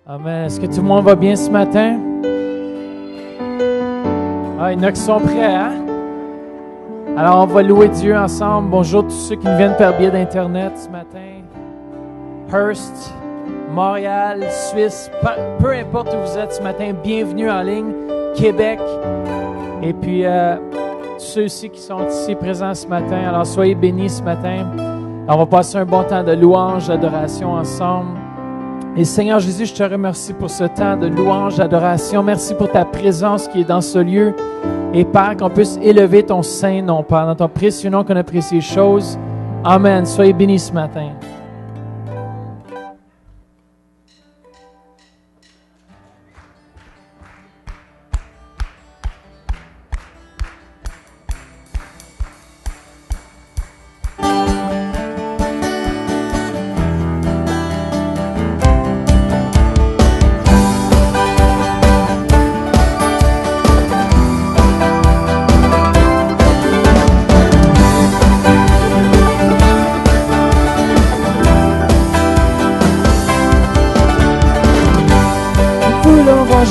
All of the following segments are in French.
Amen. Est-ce que tout le monde va bien ce matin? Ah, il y en a qui sont prêts, hein? Alors, on va louer Dieu ensemble. Bonjour tous ceux qui nous viennent par biais d'Internet ce matin. Hearst, Montréal, Suisse, peu importe où vous êtes ce matin, bienvenue en ligne, Québec. Et puis, tous ceux aussi qui sont ici présents ce matin. Alors, soyez bénis ce matin. Alors, on va passer un bon temps de louange, d'adoration ensemble. Et Seigneur Jésus, je te remercie pour ce temps de louange, d'adoration. Merci pour ta présence qui est dans ce lieu. Et Père, qu'on puisse élever ton saint nom, Père, dans ton précieux nom qu'on apprécie ces choses. Amen. Soyez bénis ce matin.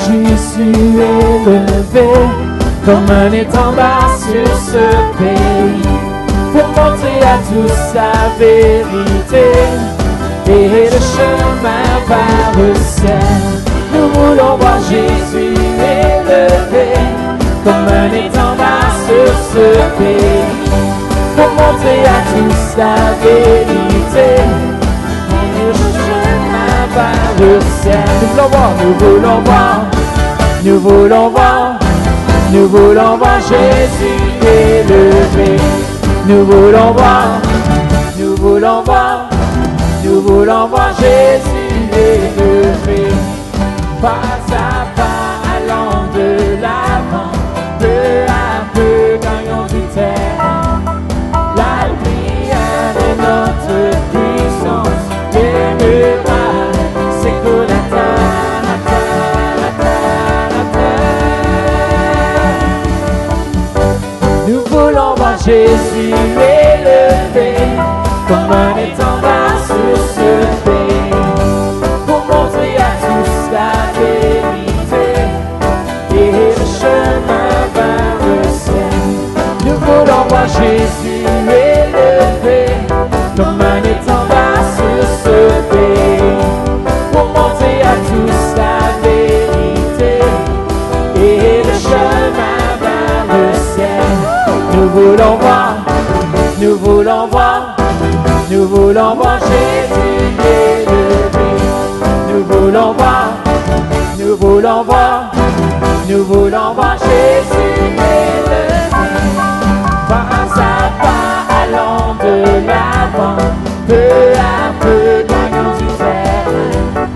Jésus élevé comme un étendard sur ce pays pour montrer à tous sa vérité et le chemin vers le ciel. Nous voulons voir Jésus élevé comme un étendard sur ce pays pour montrer à tous sa vérité et le chemin vers le ciel. Nous voulons voir, nous voulons voir. Nous voulons voir Jésus élevé. Nous voulons voir Jésus élevé. Pas à pas, allant de l'avant, peu à peu, gagnons du terrain. La prière est notre puissance, les murailles s'écoulent à terre. Jésus élevé comme un étendard sur ce pays pour montrer à tous la vérité et le chemin vers le ciel. Nous voulons voir Jésus élevé comme un étendard sur ce pays pour montrer à tous la vérité et le chemin vers le ciel. Nous voulons voir Jésus élevé. Nous voulons voir Jésus élevé. Pas à pas, allant de l'avant, peu à peu, gagnons du terrain.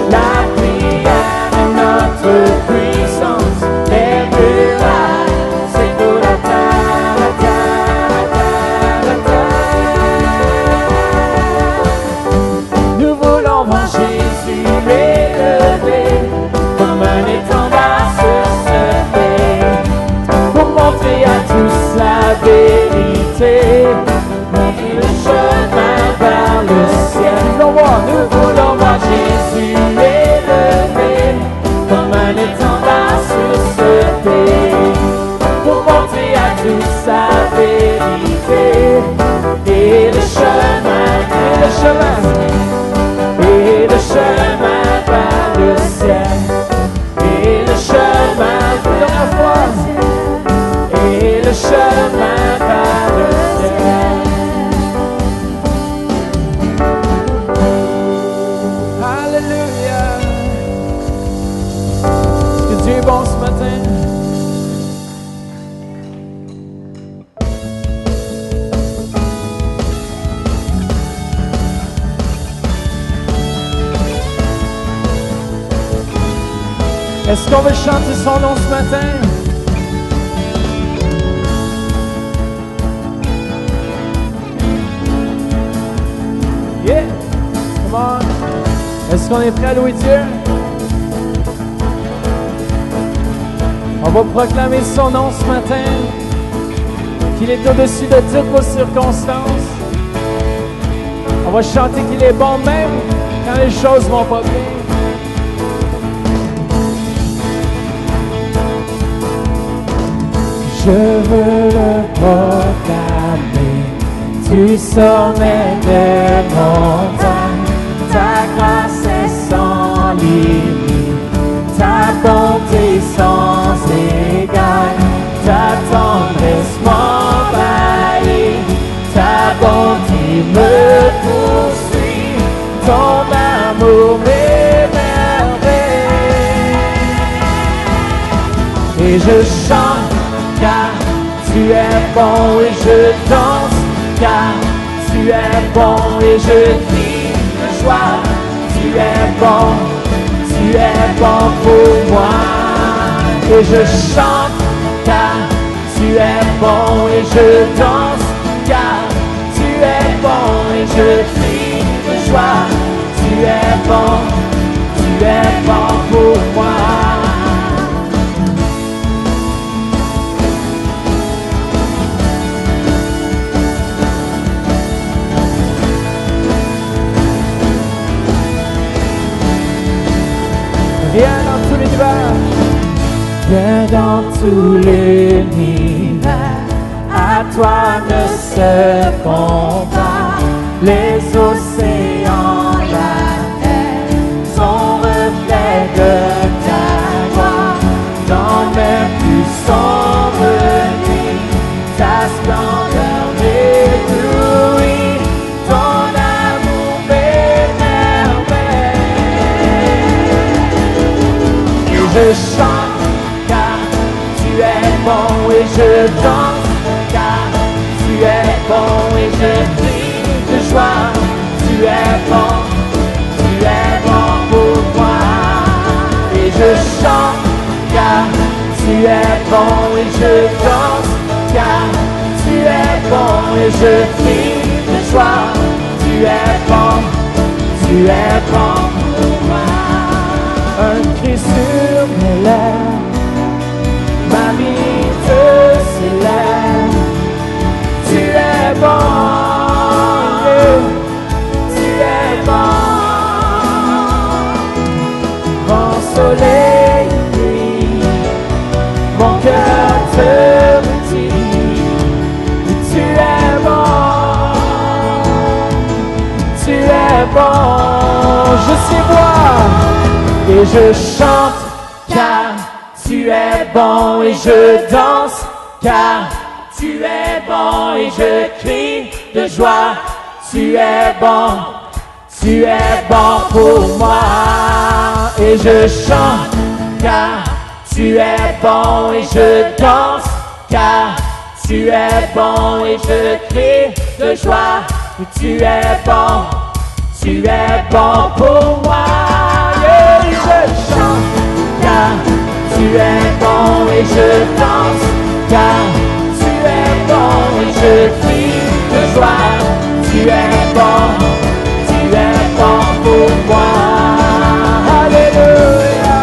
La prière est notre puissance, les murailles s'écoulent à terre, à terre, à terre, à terre. Nous voulons voir Jésus élevé comme un étendard sur ce pays pour montrer à tous la vérité et le chemin vers le ciel. Nous voulons voir Jésus élevé comme un étendard sur ce pays pour montrer à tous sa vérité et le chemin vers le ciel et le chemin vers le ciel. Alléluia. Est-ce que Dieu est bon ce matin? Est-ce qu'on veut chanter son nom ce matin? Yeah! Come on! Est-ce qu'on est prêt à louer Dieu? On va proclamer son nom ce matin, qu'il est au-dessus de toutes vos circonstances. On va chanter qu'il est bon même quand les choses vont pas bien. proclamer du sommet des montagnes. Ta grâce est sans limite, ta bonté sans égal, ta tendresse m'envahit, ta bonté me poursuit, ton amour m'émerveille. Et je chante car tu es bon et je danse, car tu es bon et je crie de joie. Tu es bon pour moi. Et je chante car tu es bon et je danse, car tu es bon et je crie de joie. Tu es bon pour moi. Viens dans tout l'univers, viens dans tout l'univers, à toi ne se compare. Les océans, la terre, sont reflets de ta gloire. Dans mes plus sombres nuits, ta splendeur m'éblouit, ton amour m'émerveille. Je chante car tu es bon et je danse, car tu es bon et je crie de joie. Tu es bon pour moi. Et je chante car tu es bon et je danse, car tu es bon et je crie de joie. Tu es bon pour moi. Un cri sur mes lèvres, ma vie te célèbre. Tu es bon, tu es bon. Quand soleil brille, mon cœur te dit, tu es bon, tu es bon. Je sais voir. Et je chante car tu es bon et je danse, car tu es bon et je crie de joie. Tu es bon pour moi. Et je chante car tu es bon et je danse, car tu es bon et je crie de joie. Tu es bon pour moi. Et je chante car tu es bon et je danse, car tu es bon et je crie de joie. Tu es bon pour moi. Alléluia.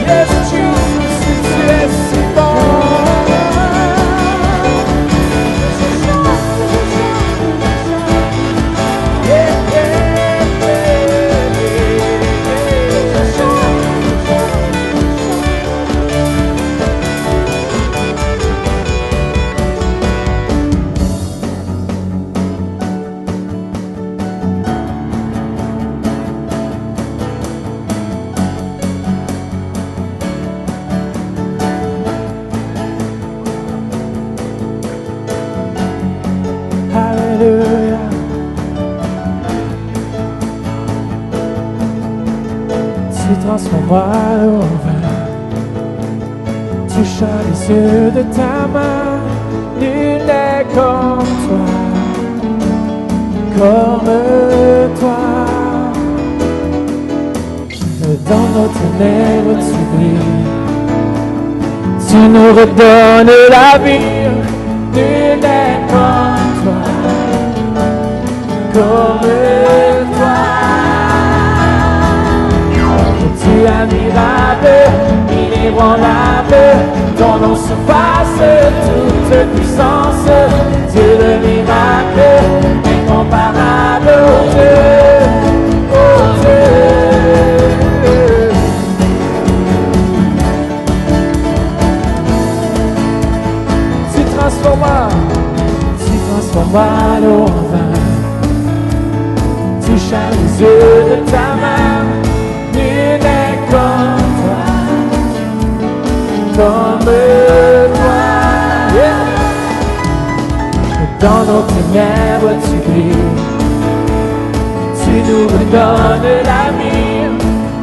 Yes, Jesus, tu es si bon. Transforme-moi au vin, touche les yeux de ta main, nul n'est comme toi. Dans nos ténèbres tu brilles, tu nous redonnes la vie, nul n'est comme toi. Tu es admirable, inébranlable, ton nom surpasse toute puissance. Dieu le miracle, incomparable, oh Dieu, oh Dieu. transforma l'eau en vin. Touche à les yeux de ta main, nul n'est comme toi, comme toi. Yeah. Dans nos ténèbres tu brilles, tu nous redonnes l'avenir,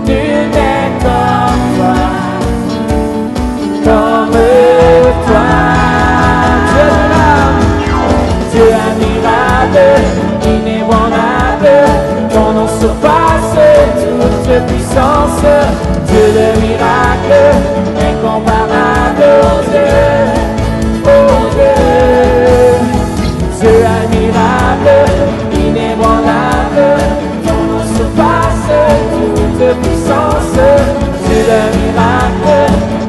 nul n'est comme toi, comme toi. Dieu admirable, inébranlable, ton nom surpasse toute puissance. Dieu de miracle, incomparable, oh Dieu, oh Dieu. Dieu admirable, inébranlable, ton nom surpasse toute puissance. Dieu de miracle,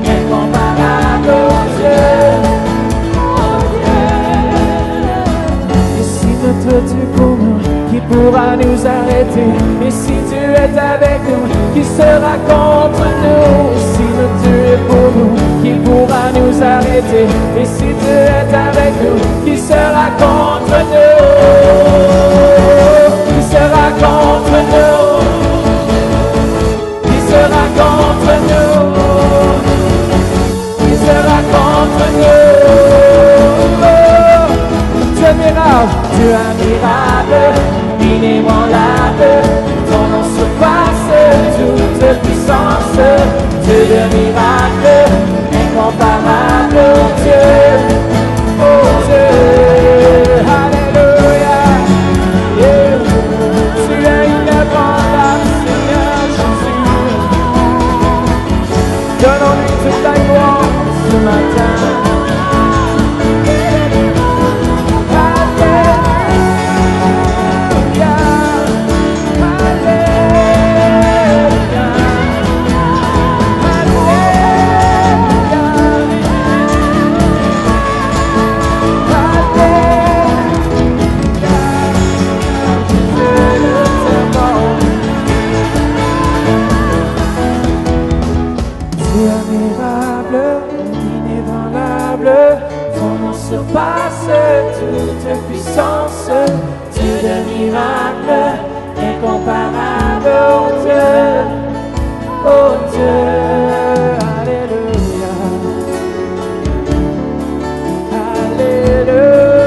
incomparable, oh Dieu. Notre Dieu pour nous, qui pourra nous arrêter? Et si Dieu est avec nous, qui sera contre nous? Et si notre Dieu est pour nous, qui pourra nous arrêter? Et si Dieu est avec nous, qui sera contre nous? Qui sera contre nous? Qui sera contre nous? Qui sera contre nous? Dieu admirable, Dieu admirable, inébranlable, ton nom surpasse toute puissance. Dieu de miracle, incomparable, oh Dieu, oh Dieu, alléluia. Yeah. Tu es inébranlable, Seigneur Jésus. Donnons-lui toute ta gloire ce matin. Toute puissance, Dieu de miracle, incomparable, oh Dieu, oh Dieu, alléluia, alléluia.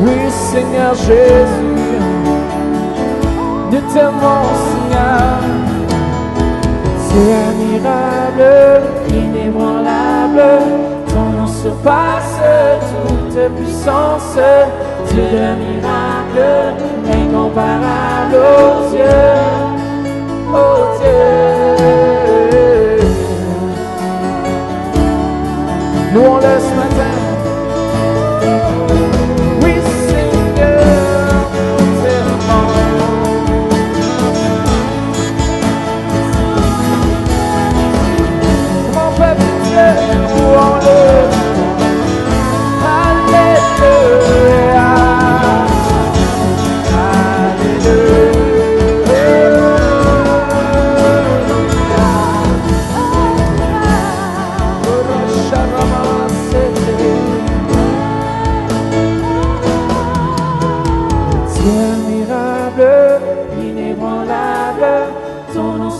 Oui, Seigneur Jésus, nous t'aimons, Seigneur. Dieu admirable, inébranlable, ton nom surpasse toute puissance. Dieu de miracle, incomparable, oh Dieu, oh Dieu. Louons-le ce matin. Oui, Seigneur, nous t'aimons. Mon peuple, Dieu, louons-le.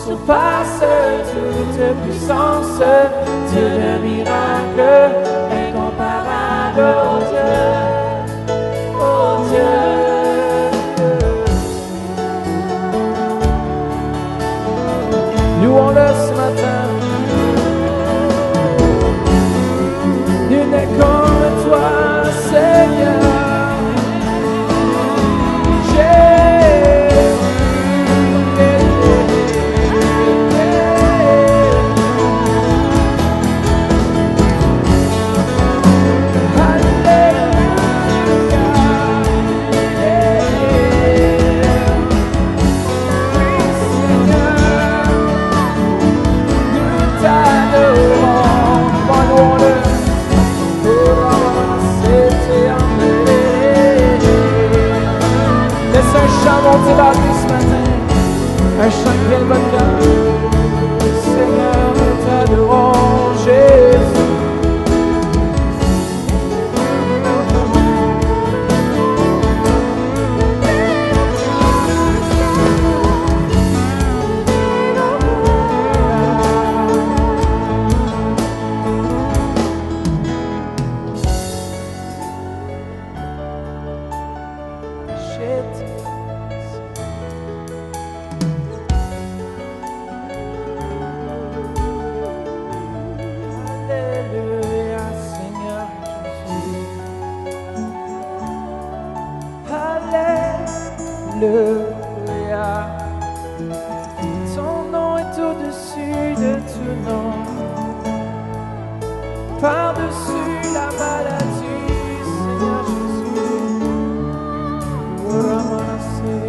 Surpasse toute puissance, Dieu de miracle, incomparable, oh Dieu, oh Dieu. Louons-le ce matin. Nul n'est comme toi, Seigneur. Monter la vie ce matin, un chant qui vient de votre cœur. Seigneur, nous t'adorons, Jésus. Alléluia. Ton nom est au-dessus de tout nom, par-dessus la maladie, Seigneur Jésus. Ramasser.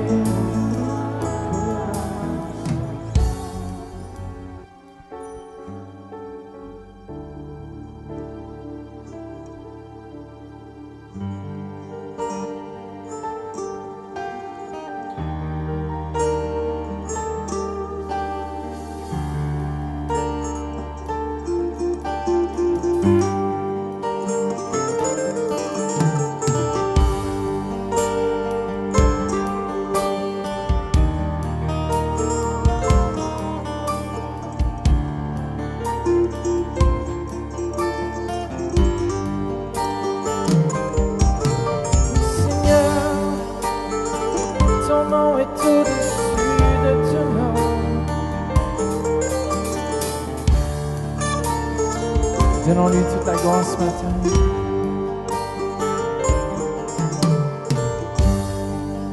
Donnons-lui toute la gloire ce matin.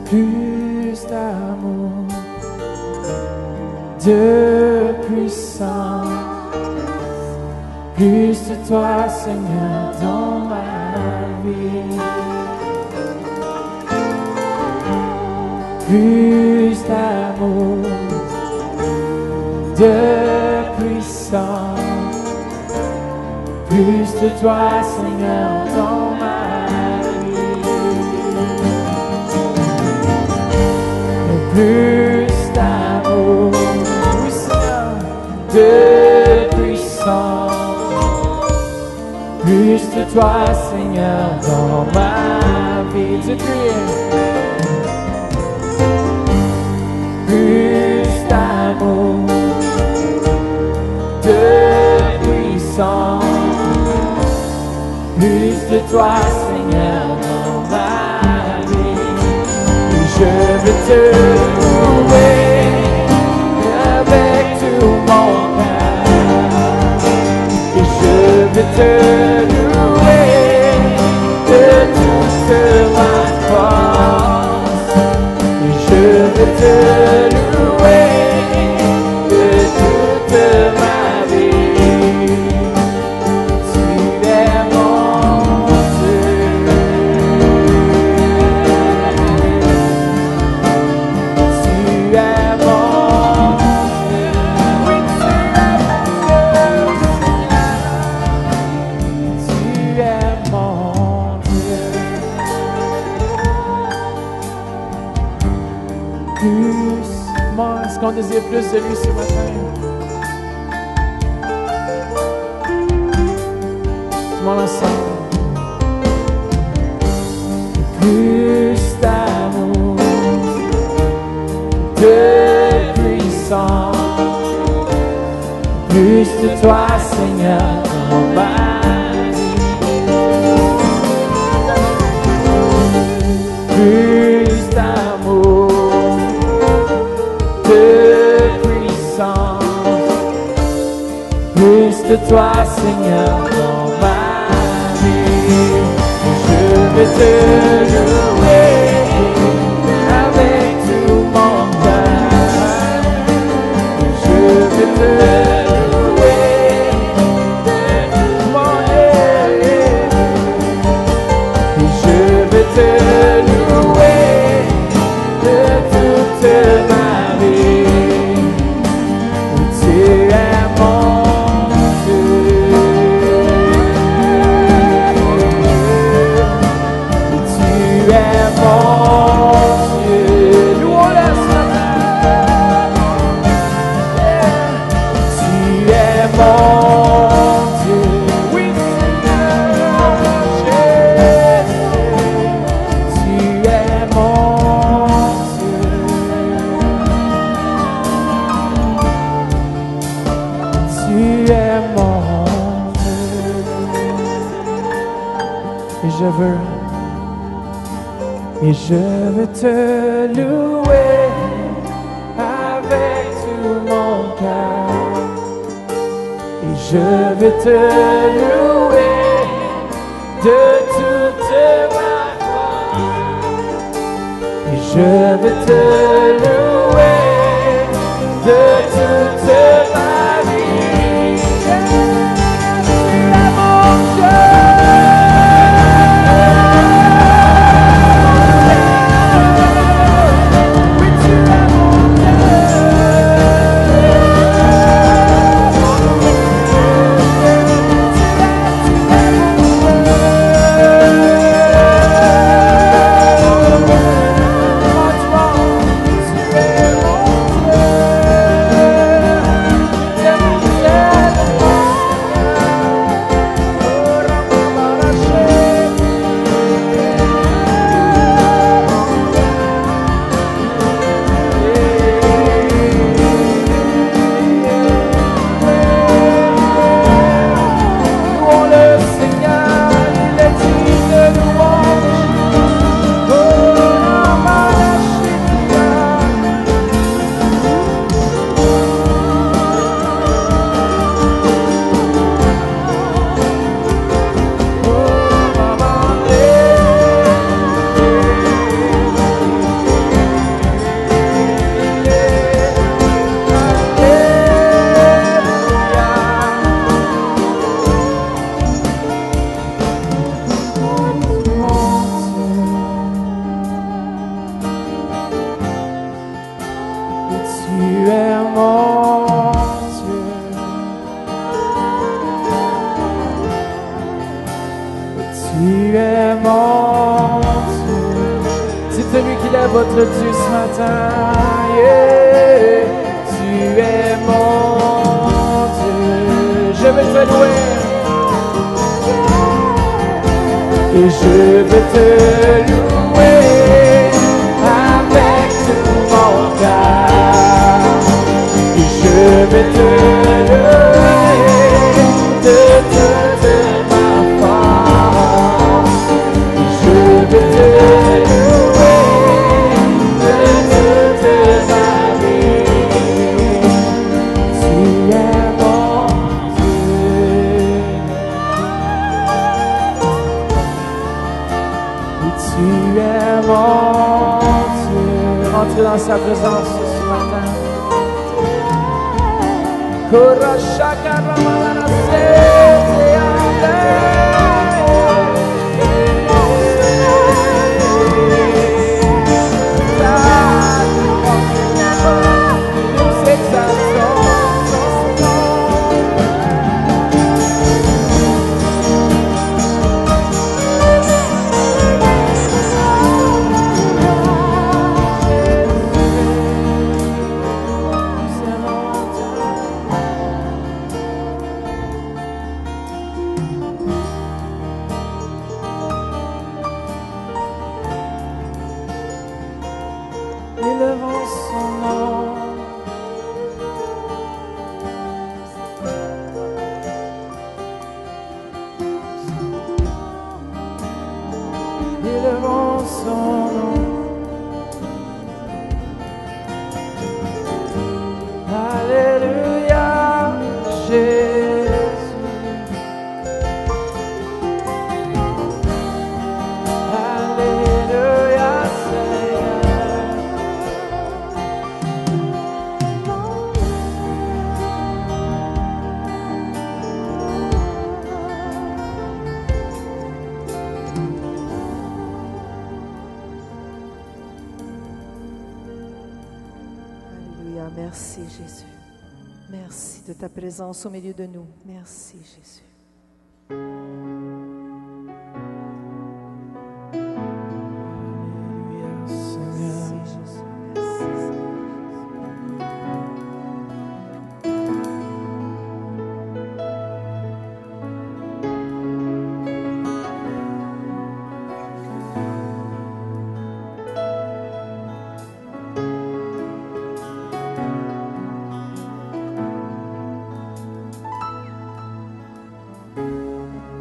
Plus d'amour, de puissance, plus de toi, Seigneur, dans ma vie. Plus d'amour, de puissance, plus de toi, Seigneur, dans ma vie. Et plus d'amour, oui, Seigneur, de puissance, plus de toi, Seigneur, dans ma vie. Tu cries. Plus d'amour, de puissance, plus de toi, Seigneur, dans ma vie. Et je veux te louer avec tout mon cœur. Et je veux te louer de toute ma force. Et je veux te louer de toute ma vie. Tu es mon Dieu. Tu es mon Dieu. Oui, tu es mon Dieu. Tu es mon Dieu. Plus, est-ce qu'on désire plus de lui ce matin? Tout le monde ensemble. Plus d'amour, de puissance, plus de toi, Seigneur, dans ma vie. Plus d'amour, de puissance, plus de toi, Seigneur, dans ma vie. Je veux te louer avec tout mon cœur. Je veux te louer de tout mon cœur. Je veux te louer de toute ma vie. Tu es mon Dieu. Tu es mon Dieu. Louons-le ce matin. Tu es mon Dieu. Oui, Seigneur Jésus. Tu es mon Dieu. Tu es mon Dieu. Et je veux te louer avec tout mon cœur. Et je veux te louer de toute ma foi. Et je je veux te louer de toute ma vie. Tu es mon Dieu. Oui, tu es mon Dieu. Votre Dieu ce matin, yeah. Tu es mon Dieu, je veux te louer et je veux te louer avec tout mon cœur et je veux te louer de toute ma force et je veux te louer. Entrez dans sa présence ce matin. Élevons son nom. Élevons son nom. Alléluia, Jésus. Alléluia, Seigneur. Merci Jésus. Merci de ta présence au milieu de nous. Merci Jésus.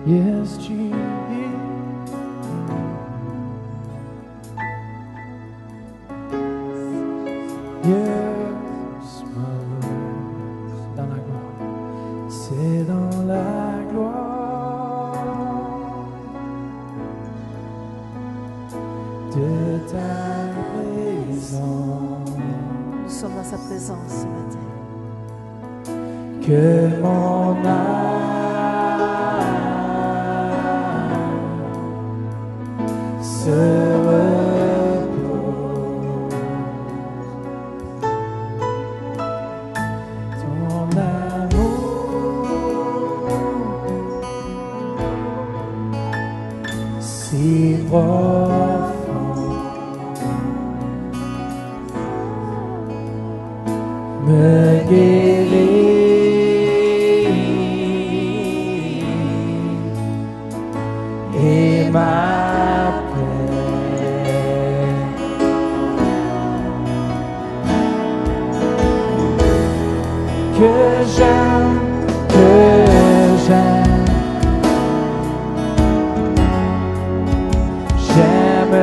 Yes, Jesus. Yes, my Lord. Dans la gloire. C'est dans la gloire de ta présence. Nous sommes dans sa présence ce matin. Que mon âme se repose. Ton amour si profond me guérit. Et ma paix, que j'aime, j'aime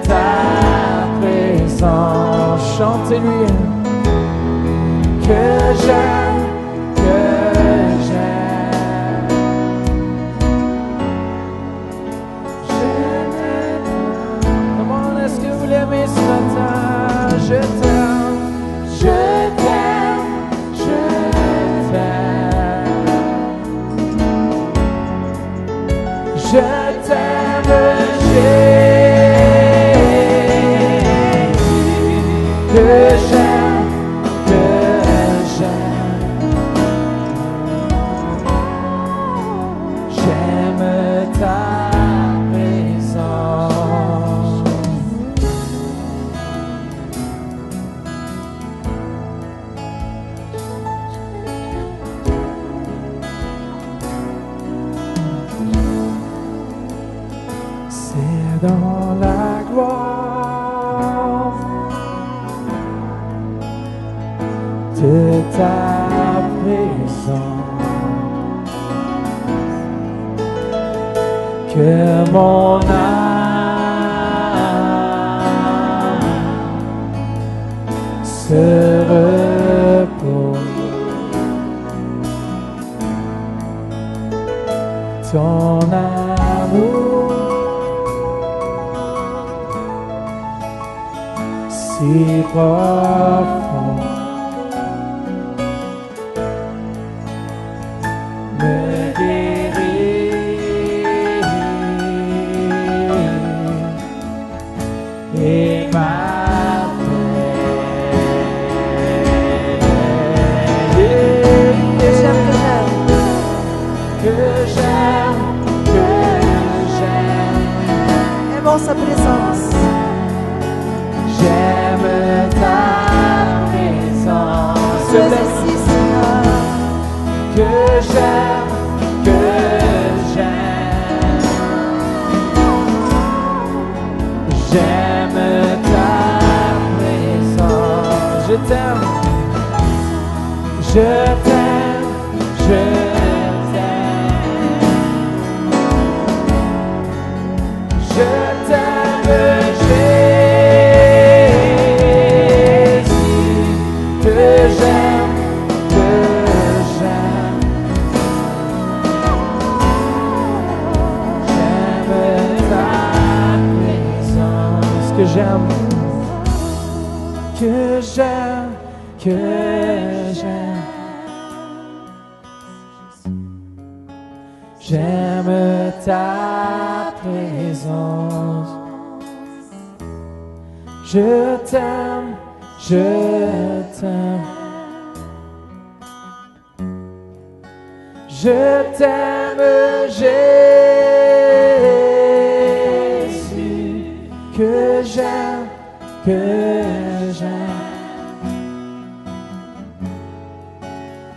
ta présence. Chantez-lui. Que j'aime, mais ce matin, je t'aime, je t'aime, je t'aime. Je t'aime, Jésus, que j'aime, j'aime ta présence. Dans la gloire de ta présence que mon âme se repose. Ton amour si profond me guérit et ma paix. Que j'aime, que j'aime, aimons sa présence. J'aime ta présence. Tu es ici, Seigneur. Que j'aime, j'aime ta présence. Je t'aime, je t'aime, je t'aime. Je t'aime, j'aime, j'aime ta présence. Je t'aime, je t'aime. Je t'aime, Jésus, que j'aime,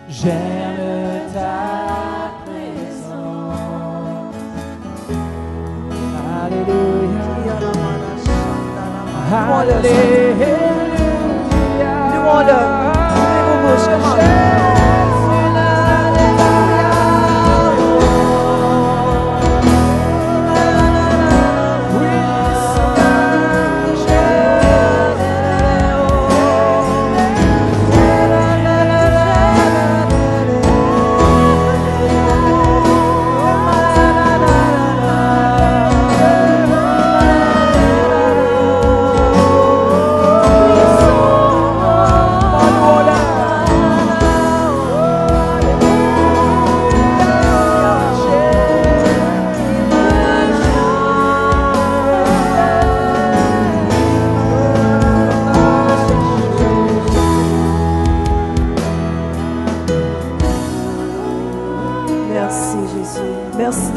j'aime ta présence. Alléluia, alléluia. Louons-le. Ouvrez vos bouches, come on.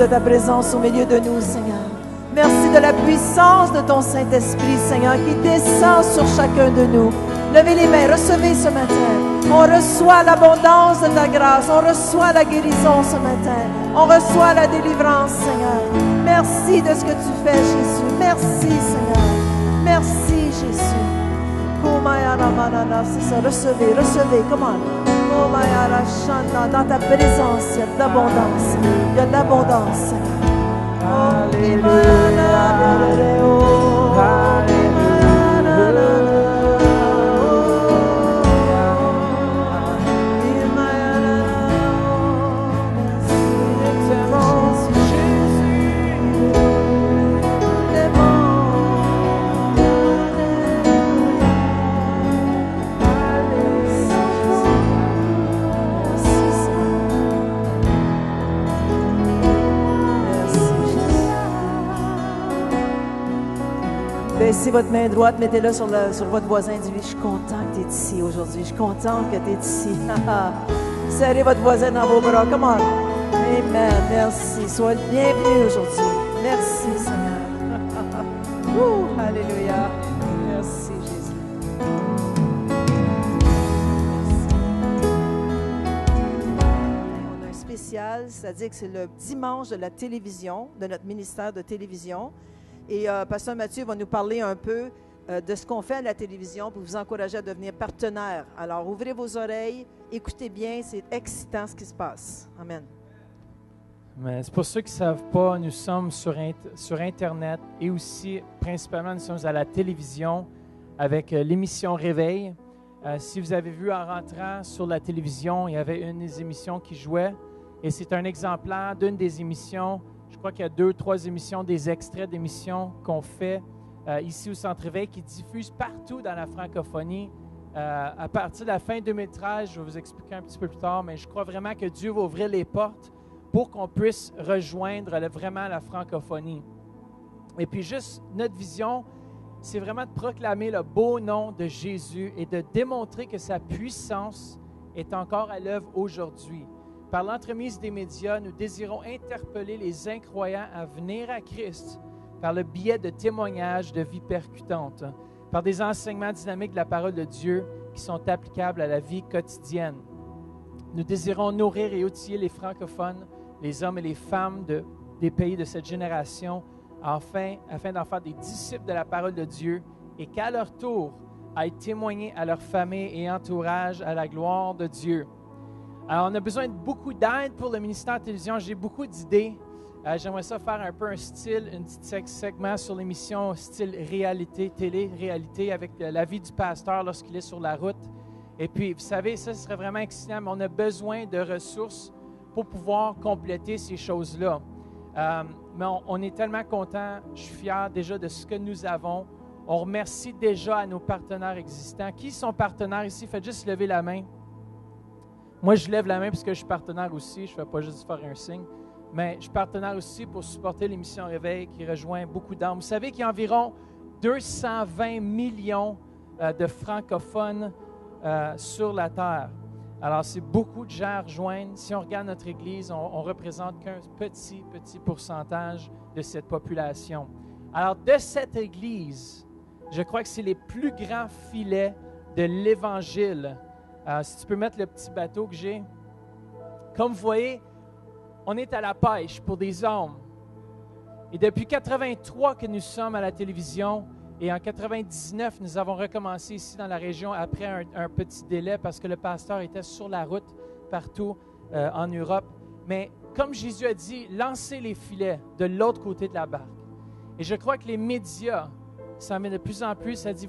ta présence au milieu de nous, Seigneur. Merci de la puissance de ton Saint-Esprit, Seigneur, qui descend sur chacun de nous. Levez les mains, recevez ce matin. On reçoit l'abondance de ta grâce. On reçoit la guérison ce matin. On reçoit la délivrance, Seigneur. Merci de ce que tu fais, Jésus. Merci, Seigneur. Merci, Jésus. C'est ça, recevez, recevez. Comment? Dans ta présence, il y a de l'abondance. Il y a de l'abondance, Seigneur. Baissez votre main droite, mettez-la sur votre voisin. Dis-lui, je suis content que tu es ici aujourd'hui. Je suis content que tu es ici. Serrez votre voisin dans vos bras. Come on. Amen. Merci. Sois le bienvenu aujourd'hui. Merci, Seigneur. Alléluia. Merci, Jésus. On a un spécial, c'est-à-dire que c'est le dimanche de la télévision, de notre ministère de télévision. Et Pasteur Mathieu va nous parler un peu de ce qu'on fait à la télévision pour vous encourager à devenir partenaire. Alors, ouvrez vos oreilles, écoutez bien, c'est excitant ce qui se passe. Amen. Mais c'est pour ceux qui ne savent pas, nous sommes sur Internet et aussi, principalement, nous sommes à la télévision avec l'émission Réveil. Si vous avez vu en rentrant sur la télévision, il y avait une des émissions qui jouait et c'est un exemplaire d'une des émissions. Je crois qu'il y a 2 ou 3 émissions, des extraits d'émissions qu'on fait ici au Centre Réveil qui diffusent partout dans la francophonie. À partir de la fin 2013, je vais vous expliquer un petit peu plus tard, mais je crois vraiment que Dieu va ouvrir les portes pour qu'on puisse rejoindre vraiment la francophonie. Et puis juste, notre vision, c'est vraiment de proclamer le beau nom de Jésus et de démontrer que sa puissance est encore à l'œuvre aujourd'hui. Par l'entremise des médias, nous désirons interpeller les incroyants à venir à Christ par le biais de témoignages de vie percutantes, par des enseignements dynamiques de la parole de Dieu qui sont applicables à la vie quotidienne. Nous désirons nourrir et outiller les francophones, les hommes et les femmes des pays de cette génération, afin d'en faire des disciples de la parole de Dieu et qu'à leur tour, aillent témoigner à leur famille et entourage à la gloire de Dieu. Alors, on a besoin de beaucoup d'aide pour le ministère de télévision. J'ai beaucoup d'idées. J'aimerais ça faire un peu un petit segment sur l'émission style réalité, télé-réalité, avec la vie du pasteur lorsqu'il est sur la route. Et puis, vous savez, ça serait vraiment excitant, mais on a besoin de ressources pour pouvoir compléter ces choses-là. Mais on est tellement contents. Je suis fier déjà de ce que nous avons. On remercie déjà à nos partenaires existants. Qui sont partenaires ici? Faites juste lever la main. Moi, je lève la main parce que je suis partenaire aussi. Je ne fais pas juste faire un signe. Mais je suis partenaire aussi pour supporter l'émission Réveil qui rejoint beaucoup d'âmes. Vous savez qu'il y a environ 220 millions de francophones sur la Terre. Alors, c'est beaucoup de gens à rejoindre. Si on regarde notre Église, on représente qu'un petit pourcentage de cette population. Alors, de cette Église, je crois que c'est les plus grands filets de l'Évangile. Si tu peux mettre le petit bateau que j'ai. Comme vous voyez, on est à la pêche pour des hommes. Et depuis 1983 que nous sommes à la télévision, et en 1999, nous avons recommencé ici dans la région après un petit délai parce que le pasteur était sur la route partout en Europe. Mais comme Jésus a dit, lancez les filets de l'autre côté de la barque. Et je crois que les médias, ça met de plus en plus, ça dit,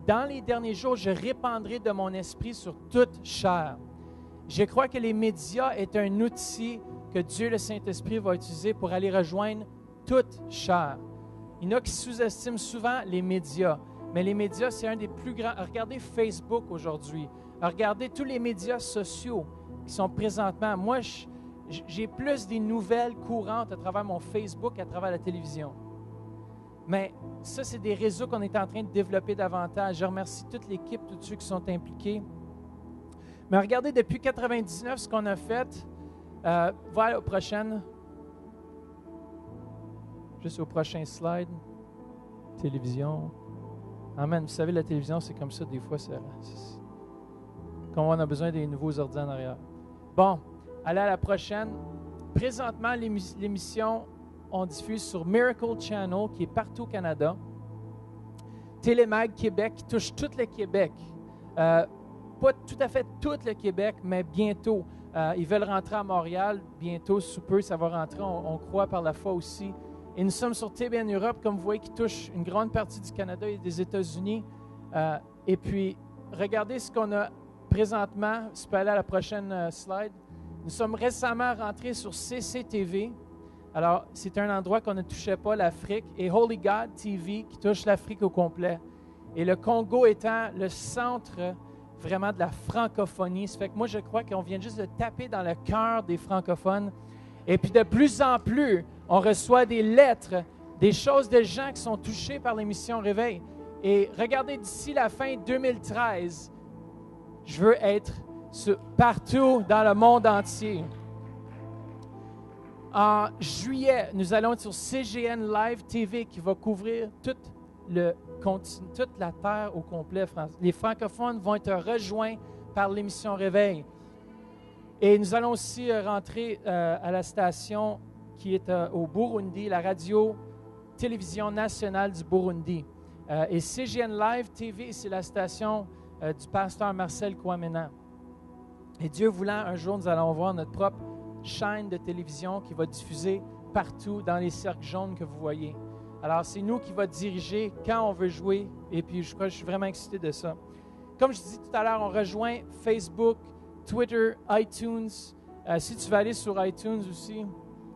dans les derniers jours, je répandrai de mon esprit sur toute chair. Je crois que les médias est un outil que Dieu, le Saint-Esprit, va utiliser pour aller rejoindre toute chair. Il y en a qui sous-estiment souvent les médias, mais les médias, c'est un des plus grands. Regardez Facebook aujourd'hui. Regardez tous les médias sociaux qui sont présentement. Moi, j'ai plus des nouvelles courantes à travers mon Facebook qu'à travers la télévision. Mais ça, c'est des réseaux qu'on est en train de développer davantage. Je remercie toute l'équipe, tous ceux qui sont impliqués. Mais regardez, depuis 1999, ce qu'on a fait, voilà la prochaine. Juste au prochain slide. Télévision. Amen. Vous savez, la télévision, c'est comme ça, des fois, quand on a besoin des nouveaux ordi en arrière. Bon, allez à la prochaine. Présentement, l'émission, on diffuse sur Miracle Channel, qui est partout au Canada. Télémag Québec, qui touche tout le Québec. Pas tout à fait tout le Québec, mais bientôt. Ils veulent rentrer à Montréal. Bientôt, sous peu, ça va rentrer. On croit par la foi aussi. Et nous sommes sur TBN Europe, comme vous voyez, qui touche une grande partie du Canada et des États-Unis. Et puis, regardez ce qu'on a présentement. Si tu peux aller à la prochaine slide. Nous sommes récemment rentrés sur CCTV. Alors, c'est un endroit qu'on ne touchait pas, l'Afrique. Et Holy God TV, qui touche l'Afrique au complet. Et le Congo étant le centre vraiment de la francophonie. Ça fait que moi, je crois qu'on vient juste de taper dans le cœur des francophones. Et puis, de plus en plus, on reçoit des lettres, des choses de gens qui sont touchés par l'émission Réveil. Et regardez, d'ici la fin 2013, je veux être partout dans le monde entier. En juillet, nous allons être sur CGN Live TV qui va couvrir toute la terre au complet. Les francophones vont être rejoints par l'émission Réveil. Et nous allons aussi rentrer à la station qui est au Burundi, la radio-télévision nationale du Burundi. Et CGN Live TV, c'est la station du pasteur Marcel Kouamena. Et Dieu voulant, un jour, nous allons voir notre propre chaîne de télévision qui va diffuser partout dans les cercles jaunes que vous voyez. Alors, c'est nous qui va diriger quand on veut jouer. Et puis, je suis vraiment excité de ça. Comme je disais tout à l'heure, on rejoint Facebook, Twitter, iTunes. Si tu veux aller sur iTunes aussi,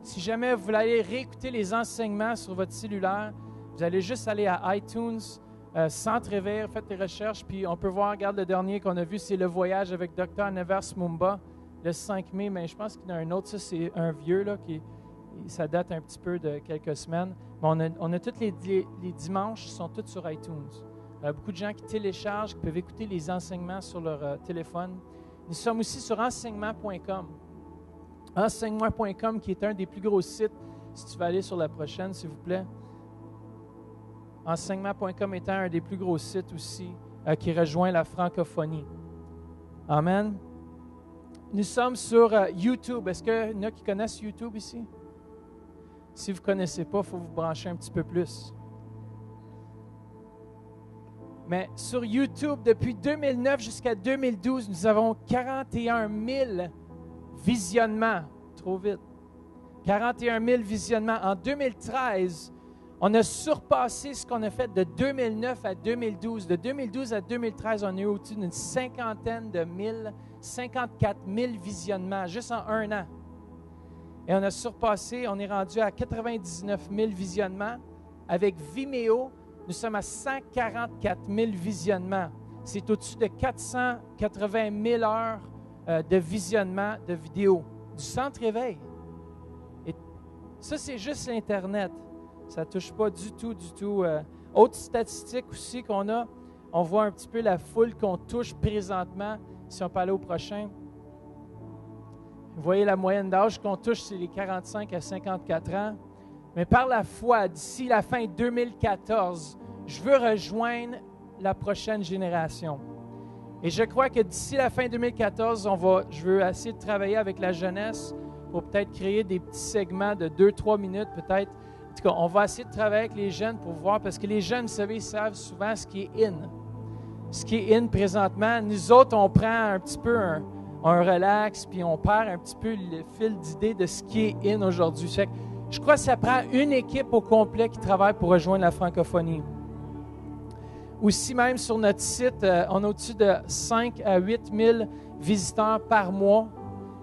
si jamais vous voulez aller réécouter les enseignements sur votre cellulaire, vous allez juste aller à iTunes, Centre Réveil, faites des recherches, puis on peut voir, regarde le dernier qu'on a vu, c'est Le Voyage avec Dr. Nevers Mumba, le 5 mai, mais je pense qu'il y en a un autre, ça c'est un vieux, là, ça date un petit peu de quelques semaines. Mais on a tous les dimanches, sont tous sur iTunes. Beaucoup de gens qui téléchargent, qui peuvent écouter les enseignements sur leur téléphone. Nous sommes aussi sur enseignement.com. Enseignement.com qui est un des plus gros sites, si tu veux aller sur la prochaine, s'il vous plaît. Enseignement.com étant un des plus gros sites aussi qui rejoint la francophonie. Amen. Nous sommes sur YouTube. Est-ce qu'il y en a qui connaissent YouTube ici? Si vous ne connaissez pas, il faut vous brancher un petit peu plus. Mais sur YouTube, depuis 2009 jusqu'à 2012, nous avons 41 000 visionnements. Trop vite. 41 000 visionnements. En 2013, on a surpassé ce qu'on a fait de 2009 à 2012. De 2012 à 2013, on a eu au-dessus d'une 54 000 visionnements, juste en un an. Et on a surpassé, on est rendu à 99 000 visionnements. Avec Vimeo, nous sommes à 144 000 visionnements. C'est au-dessus de 480 000 heures de visionnement de vidéos du Centre Réveil. Et ça, c'est juste l'Internet. Ça ne touche pas du tout. Autre statistique aussi qu'on a, on voit un petit peu la foule qu'on touche présentement, si on peut aller au prochain. Vous voyez la moyenne d'âge qu'on touche, c'est les 45 à 54 ans. Mais par la foi, d'ici la fin 2014, je veux rejoindre la prochaine génération. Et je crois que d'ici la fin 2014, je veux essayer de travailler avec la jeunesse pour peut-être créer des petits segments de 2-3 minutes, peut-être. En tout cas, on va essayer de travailler avec les jeunes pour voir, parce que les jeunes, vous savez, ils savent souvent ce qui est in. Ce qui est in présentement. Nous autres, on prend un petit peu un relax, puis on perd un petit peu le fil d'idée de ce qui est in aujourd'hui. Je crois que ça prend une équipe au complet qui travaille pour rejoindre la francophonie. Aussi, même sur notre site, on a au-dessus de 5 à 8 000 visiteurs par mois,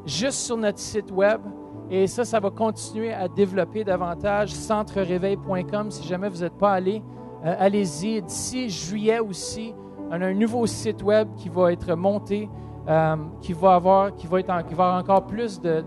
juste sur notre site web. Et ça va continuer à développer davantage. Centreréveil.com, si jamais vous n'êtes pas allé, allez-y. D'ici juillet aussi, on a un nouveau site web qui va être monté, qui va avoir encore plus de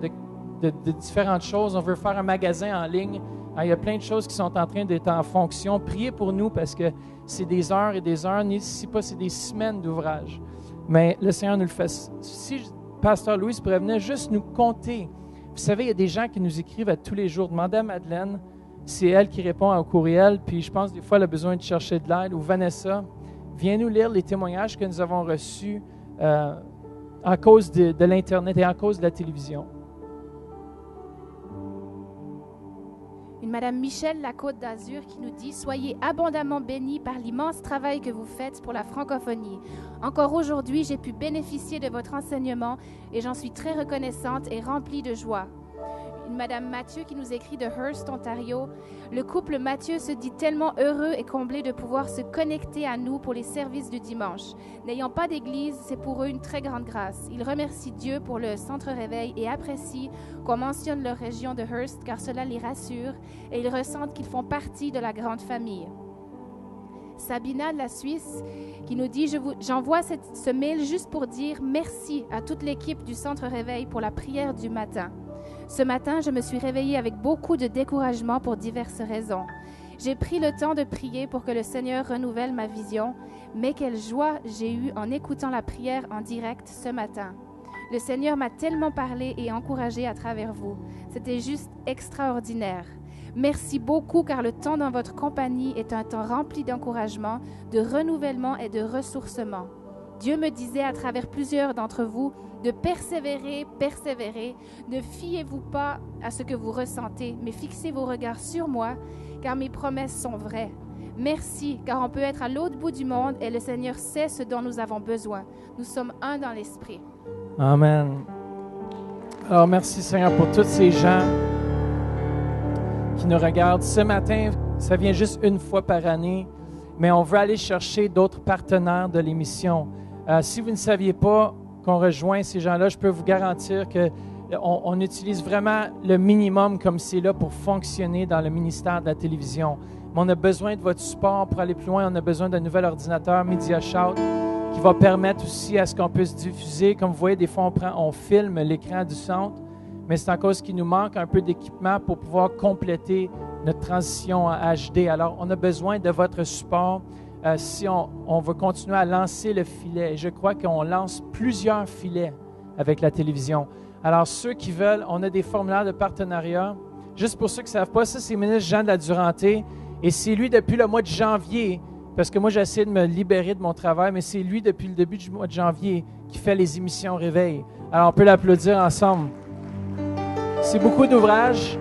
différentes choses. On veut faire un magasin en ligne. Il y a plein de choses qui sont en train d'être en fonction. Priez pour nous parce que c'est des heures et des heures, si pas c'est des semaines d'ouvrage. Mais le Seigneur nous le fait. Si Pasteur Louis pourrait venir juste nous compter. Vous savez, il y a des gens qui nous écrivent à tous les jours. Demandez à Madeleine. c'est elle qui répond au courriel, puis je pense des fois elle a besoin de chercher de l'aide. Ou Vanessa, viens nous lire les témoignages que nous avons reçus à cause de l'Internet et à cause de la télévision. Une Madame Michel, la Côte d'Azur, qui nous dit « Soyez abondamment bénis par l'immense travail que vous faites pour la francophonie. Encore aujourd'hui, j'ai pu bénéficier de votre enseignement et j'en suis très reconnaissante et remplie de joie. » Une Madame Mathieu qui nous écrit de Hearst, Ontario. « Le couple Mathieu se dit tellement heureux et comblé de pouvoir se connecter à nous pour les services du dimanche. N'ayant pas d'église, c'est pour eux une très grande grâce. Ils remercient Dieu pour le centre réveil et apprécient qu'on mentionne leur région de Hearst car cela les rassure et ils ressentent qu'ils font partie de la grande famille. » Sabina de la Suisse qui nous dit « J'envoie ce mail juste pour dire merci à toute l'équipe du centre réveil pour la prière du matin. Ce matin, je me suis réveillée avec beaucoup de découragement pour diverses raisons. J'ai pris le temps de prier pour que le Seigneur renouvelle ma vision, mais quelle joie j'ai eue en écoutant la prière en direct ce matin. Le Seigneur m'a tellement parlé et encouragé à travers vous. C'était juste extraordinaire. Merci beaucoup car le temps dans votre compagnie est un temps rempli d'encouragement, de renouvellement et de ressourcement. Dieu me disait à travers plusieurs d'entre vous de persévérer, persévérer. Ne fiez-vous pas à ce que vous ressentez, mais fixez vos regards sur moi, car mes promesses sont vraies. Merci, car on peut être à l'autre bout du monde et le Seigneur sait ce dont nous avons besoin. Nous sommes un dans l'esprit. Amen. Alors, merci Seigneur pour tous ces gens qui nous regardent. Ce matin, ça vient juste une fois par année, mais on veut aller chercher d'autres partenaires de l'émission. Si vous ne saviez pas qu'on rejoint ces gens-là, je peux vous garantir qu'on utilise vraiment le minimum comme c'est là pour fonctionner dans le ministère de la télévision. Mais on a besoin de votre support pour aller plus loin. On a besoin d'un nouvel ordinateur MediaShout qui va permettre aussi à ce qu'on puisse diffuser. Comme vous voyez, des fois, on filme l'écran du centre, mais c'est en cause qu'il nous manque un peu d'équipement pour pouvoir compléter notre transition en HD. Alors, on a besoin de votre support. Si on veut continuer à lancer le filet, et je crois qu'on lance plusieurs filets avec la télévision. Alors, ceux qui veulent, on a des formulaires de partenariat. Juste pour ceux qui ne savent pas, ça, c'est le ministre Jean de la Duranté. Et c'est lui depuis le mois de janvier, parce que moi, j'essaie de me libérer de mon travail, mais c'est lui depuis le début du mois de janvier qui fait les émissions Réveil. Alors, on peut l'applaudir ensemble. C'est beaucoup d'ouvrages.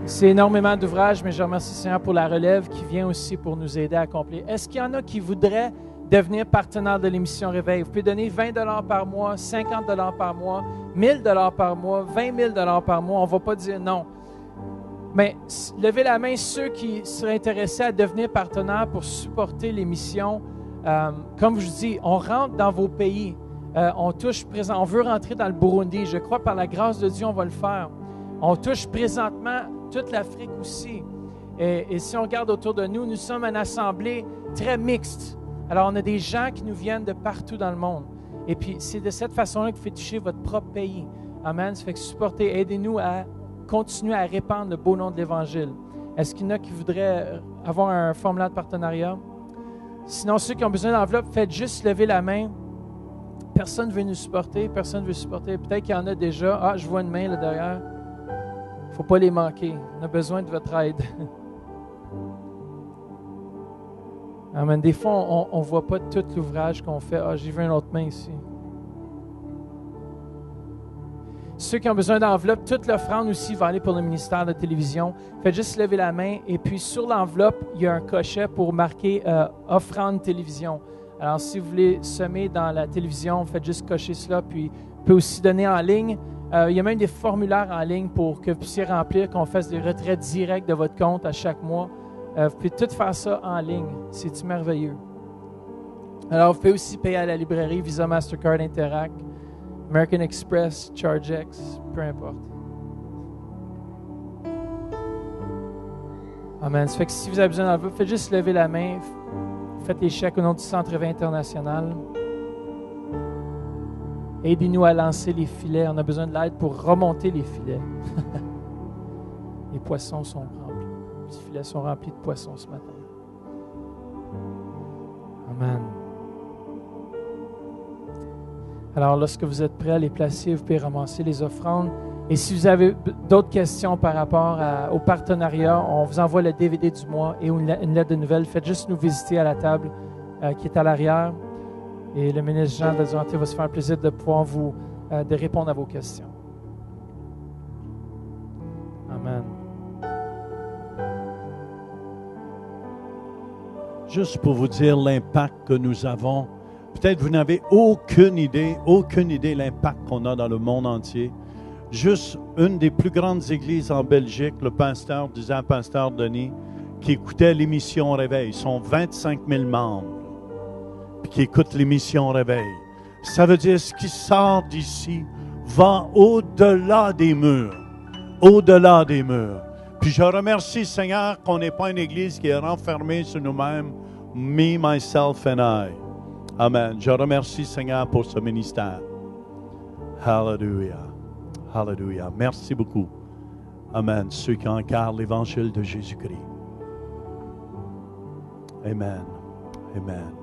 C'est énormément d'ouvrages, mais je remercie Seigneur pour la relève qui vient aussi pour nous aider à accomplir. Est-ce qu'il y en a qui voudraient devenir partenaire de l'émission Réveil? Vous pouvez donner 20 $ par mois, 50 $ par mois, 1000 $ par mois, 20 000 $ par mois. On ne va pas dire non. Mais levez la main ceux qui seraient intéressés à devenir partenaires pour supporter l'émission. Comme je vous dis, on rentre dans vos pays. On veut rentrer dans le Burundi. Je crois par la grâce de Dieu, on va le faire. On touche présentement toute l'Afrique aussi. Et si on regarde autour de nous, nous sommes une assemblée très mixte. Alors, on a des gens qui nous viennent de partout dans le monde. Et puis, c'est de cette façon-là que vous faites toucher votre propre pays. Amen. Ça fait que supportez, aidez-nous à continuer à répandre le beau nom de l'Évangile. Est-ce qu'il y en a qui voudraient avoir un formulaire de partenariat? Sinon, ceux qui ont besoin d'enveloppe, faites juste lever la main. Personne ne veut nous supporter. Personne ne veut supporter. Peut-être qu'il y en a déjà. Ah, je vois une main là derrière. Il ne faut pas les manquer. On a besoin de votre aide. Amen. Des fois, on ne voit pas tout l'ouvrage qu'on fait. Ah, j'ai vu une autre main ici. Ceux qui ont besoin d'enveloppe, toute l'offrande aussi va aller pour le ministère de la télévision. Faites juste lever la main. Et puis, sur l'enveloppe, il y a un cochet pour marquer offrande télévision. Alors, si vous voulez semer dans la télévision, faites juste cocher cela. Puis, vous pouvez aussi donner en ligne. Il y a même des formulaires en ligne pour que vous puissiez remplir, qu'on fasse des retraits directs de votre compte à chaque mois. Vous pouvez tout faire ça en ligne. C'est merveilleux. Alors, vous pouvez aussi payer à la librairie Visa, Mastercard, Interac, American Express, ChargeX, peu importe. Amen. Ça fait que si vous avez besoin d'enveloppe, faites juste lever la main. Faites les chèques au nom du Centre Réveil International. Aidez-nous à lancer les filets. On a besoin de l'aide pour remonter les filets. Les poissons sont remplis. Les filets sont remplis de poissons ce matin. Amen. Alors, lorsque vous êtes prêts à les placer, vous pouvez ramasser les offrandes. Et si vous avez d'autres questions par rapport au partenariat, on vous envoie le DVD du mois et une lettre de nouvelles. Faites juste nous visiter à la table qui est à l'arrière. Et le ministre Jean de la Duranté va se faire un plaisir de pouvoir de répondre à vos questions. Amen. Juste pour vous dire l'impact que nous avons. Peut-être vous n'avez aucune idée l'impact qu'on a dans le monde entier. Juste une des plus grandes églises en Belgique, le pasteur Denis, qui écoutait l'émission Réveil. Ils sont 25 000 membres, puis qui écoutent l'émission Réveil. Ça veut dire ce qui sort d'ici va au-delà des murs. Au-delà des murs. Puis je remercie, Seigneur, qu'on n'est pas une église qui est renfermée sur nous-mêmes. Me, myself and I. Amen. Je remercie, Seigneur, pour ce ministère. Hallelujah. Hallelujah. Merci beaucoup. Amen. Ceux qui incarnent l'évangile de Jésus-Christ. Amen. Amen.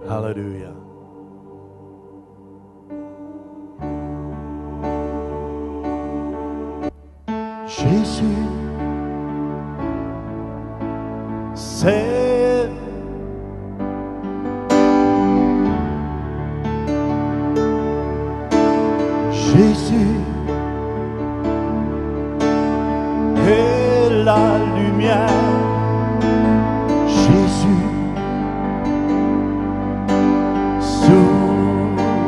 Hallelujah. Jésus, c'est Jésus est la lumière. Jésus, source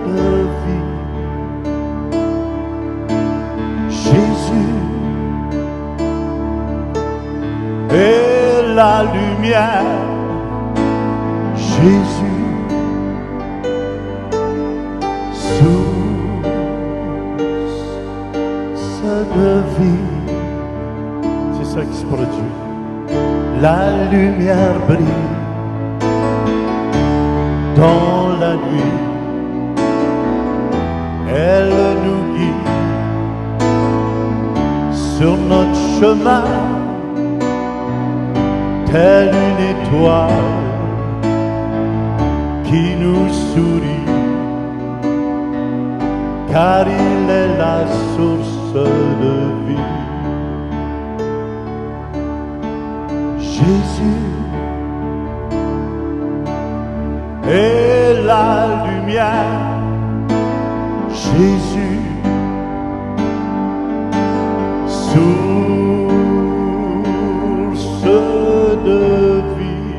de vie. Jésus est la lumière. Jésus, de vie. C'est ça qui se produit. La lumière brille dans la nuit. Elle nous guide sur notre chemin, telle une étoile qui nous sourit, car il est la source de vie. Jésus est la lumière. Jésus, source de vie.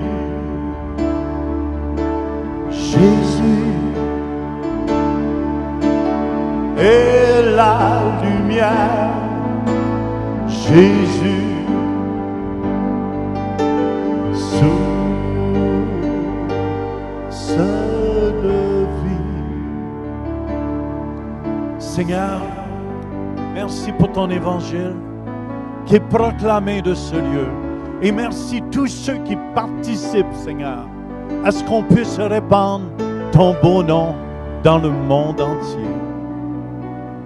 Jésus est la lumière. Jésus, source de vie. Seigneur, merci pour ton évangile qui est proclamé de ce lieu. Et merci tous ceux qui participent, Seigneur, à ce qu'on puisse répandre ton beau nom dans le monde entier.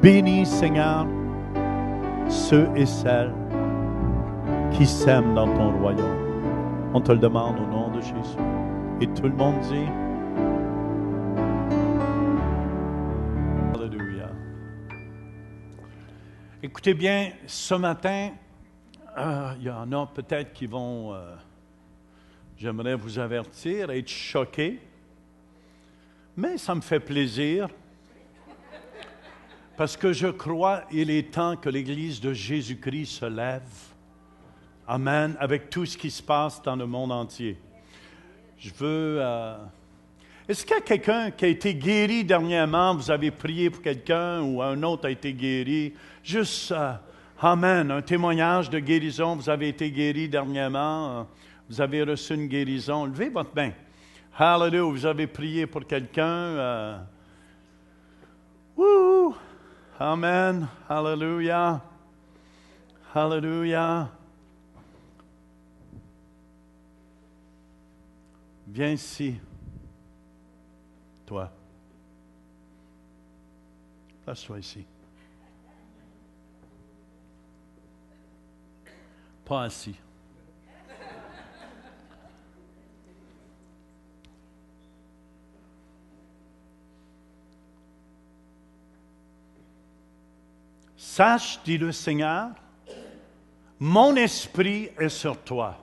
Bénis, Seigneur, ceux et celles qui s'aiment dans ton royaume. On te le demande au nom de Jésus. Et tout le monde dit Alléluia. Écoutez bien, ce matin, il y en a peut-être qui vont, j'aimerais vous avertir, être choqués. Mais ça me fait plaisir. Parce que je crois qu'il est temps que l'Église de Jésus-Christ se lève. Amen. Avec tout ce qui se passe dans le monde entier. Je veux... Est-ce qu'il y a quelqu'un qui a été guéri dernièrement? Vous avez prié pour quelqu'un ou un autre a été guéri? Juste, amen, un témoignage de guérison. Vous avez été guéri dernièrement. Vous avez reçu une guérison. Levez votre main. Hallelujah. Vous avez prié pour quelqu'un. Wouh! Amen. Hallelujah. Hallelujah. Viens ici. Toi. Place-toi ici. Pas assis. Sache, dit le Seigneur, mon esprit est sur toi.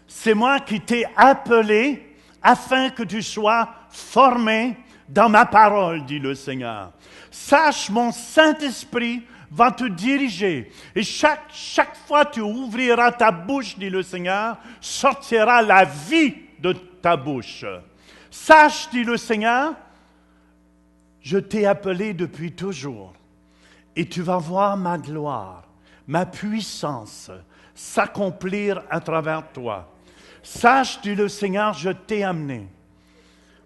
C'est moi qui t'ai appelé afin que tu sois formé dans ma parole, dit le Seigneur. Sache, mon Saint-Esprit va te diriger. Et chaque fois que tu ouvriras ta bouche, dit le Seigneur, sortira la vie de ta bouche. Sache, dit le Seigneur, je t'ai appelé depuis toujours. Et tu vas voir ma gloire, ma puissance s'accomplir à travers toi. Sache, dit le Seigneur, je t'ai amené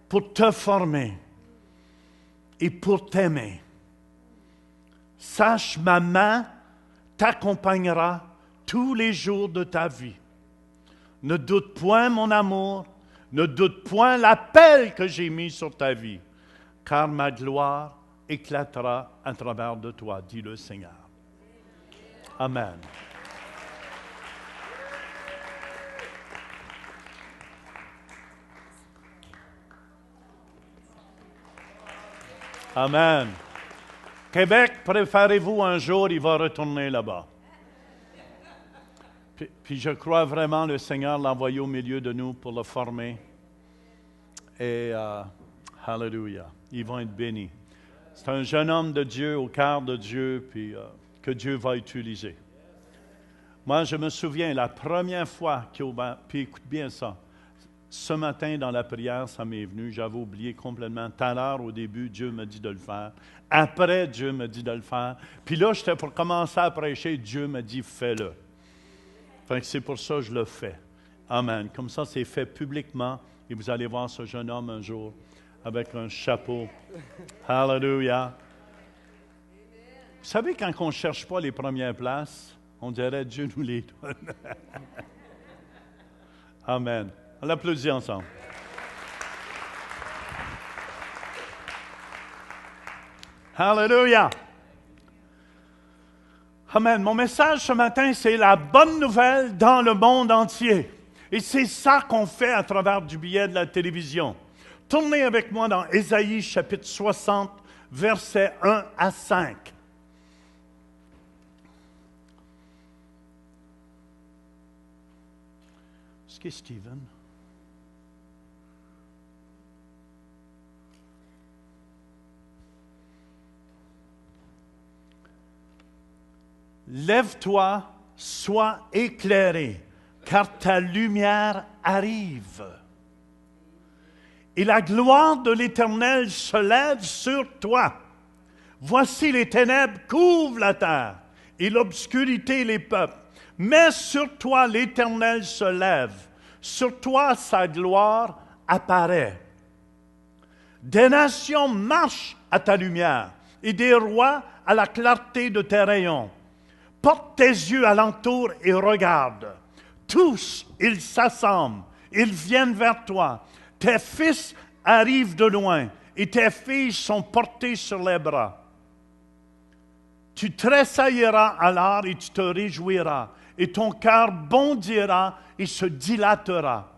pour te former et pour t'aimer. Sache, ma main t'accompagnera tous les jours de ta vie. Ne doute point mon amour, ne doute point l'appel que j'ai mis sur ta vie, car ma gloire éclatera à travers de toi, dit le Seigneur. Amen. Amen. Québec, préparez-vous un jour, il va retourner là-bas. Puis je crois vraiment le Seigneur l'a envoyé au milieu de nous pour le former. Et hallelujah, ils vont être bénis. C'est un jeune homme de Dieu, au cœur de Dieu, puis que Dieu va utiliser. Moi, je me souviens, la première fois puis écoute bien ça, ce matin dans la prière, ça m'est venu, j'avais oublié complètement. Tout à l'heure, au début, Dieu me dit de le faire. Après, Dieu me dit de le faire. Puis là, j'étais pour commencer à prêcher, Dieu me dit, fais-le. Fait que c'est pour ça que je le fais. Amen. Comme ça, c'est fait publiquement, et vous allez voir ce jeune homme un jour, avec un chapeau. Hallelujah. Vous savez, quand on ne cherche pas les premières places, on dirait Dieu nous les donne. Amen. On l'applaudit ensemble. Hallelujah. Amen. Mon message ce matin, c'est la bonne nouvelle dans le monde entier. Et c'est ça qu'on fait à travers du billet de la télévision. Tournez avec moi dans Ésaïe chapitre 60, versets 1 à 5. Est-ce que Stephen? Lève-toi, sois éclairé, car ta lumière arrive. Et la gloire de l'Éternel se lève sur toi. Voici les ténèbres couvrent la terre, et l'obscurité les peuples. Mais sur toi l'Éternel se lève, sur toi sa gloire apparaît. Des nations marchent à ta lumière, et des rois à la clarté de tes rayons. Porte tes yeux alentour et regarde. Tous, ils s'assemblent, ils viennent vers toi. Tes fils arrivent de loin, et tes filles sont portées sur les bras. Tu tressailleras alors et tu te réjouiras, et ton cœur bondira et se dilatera.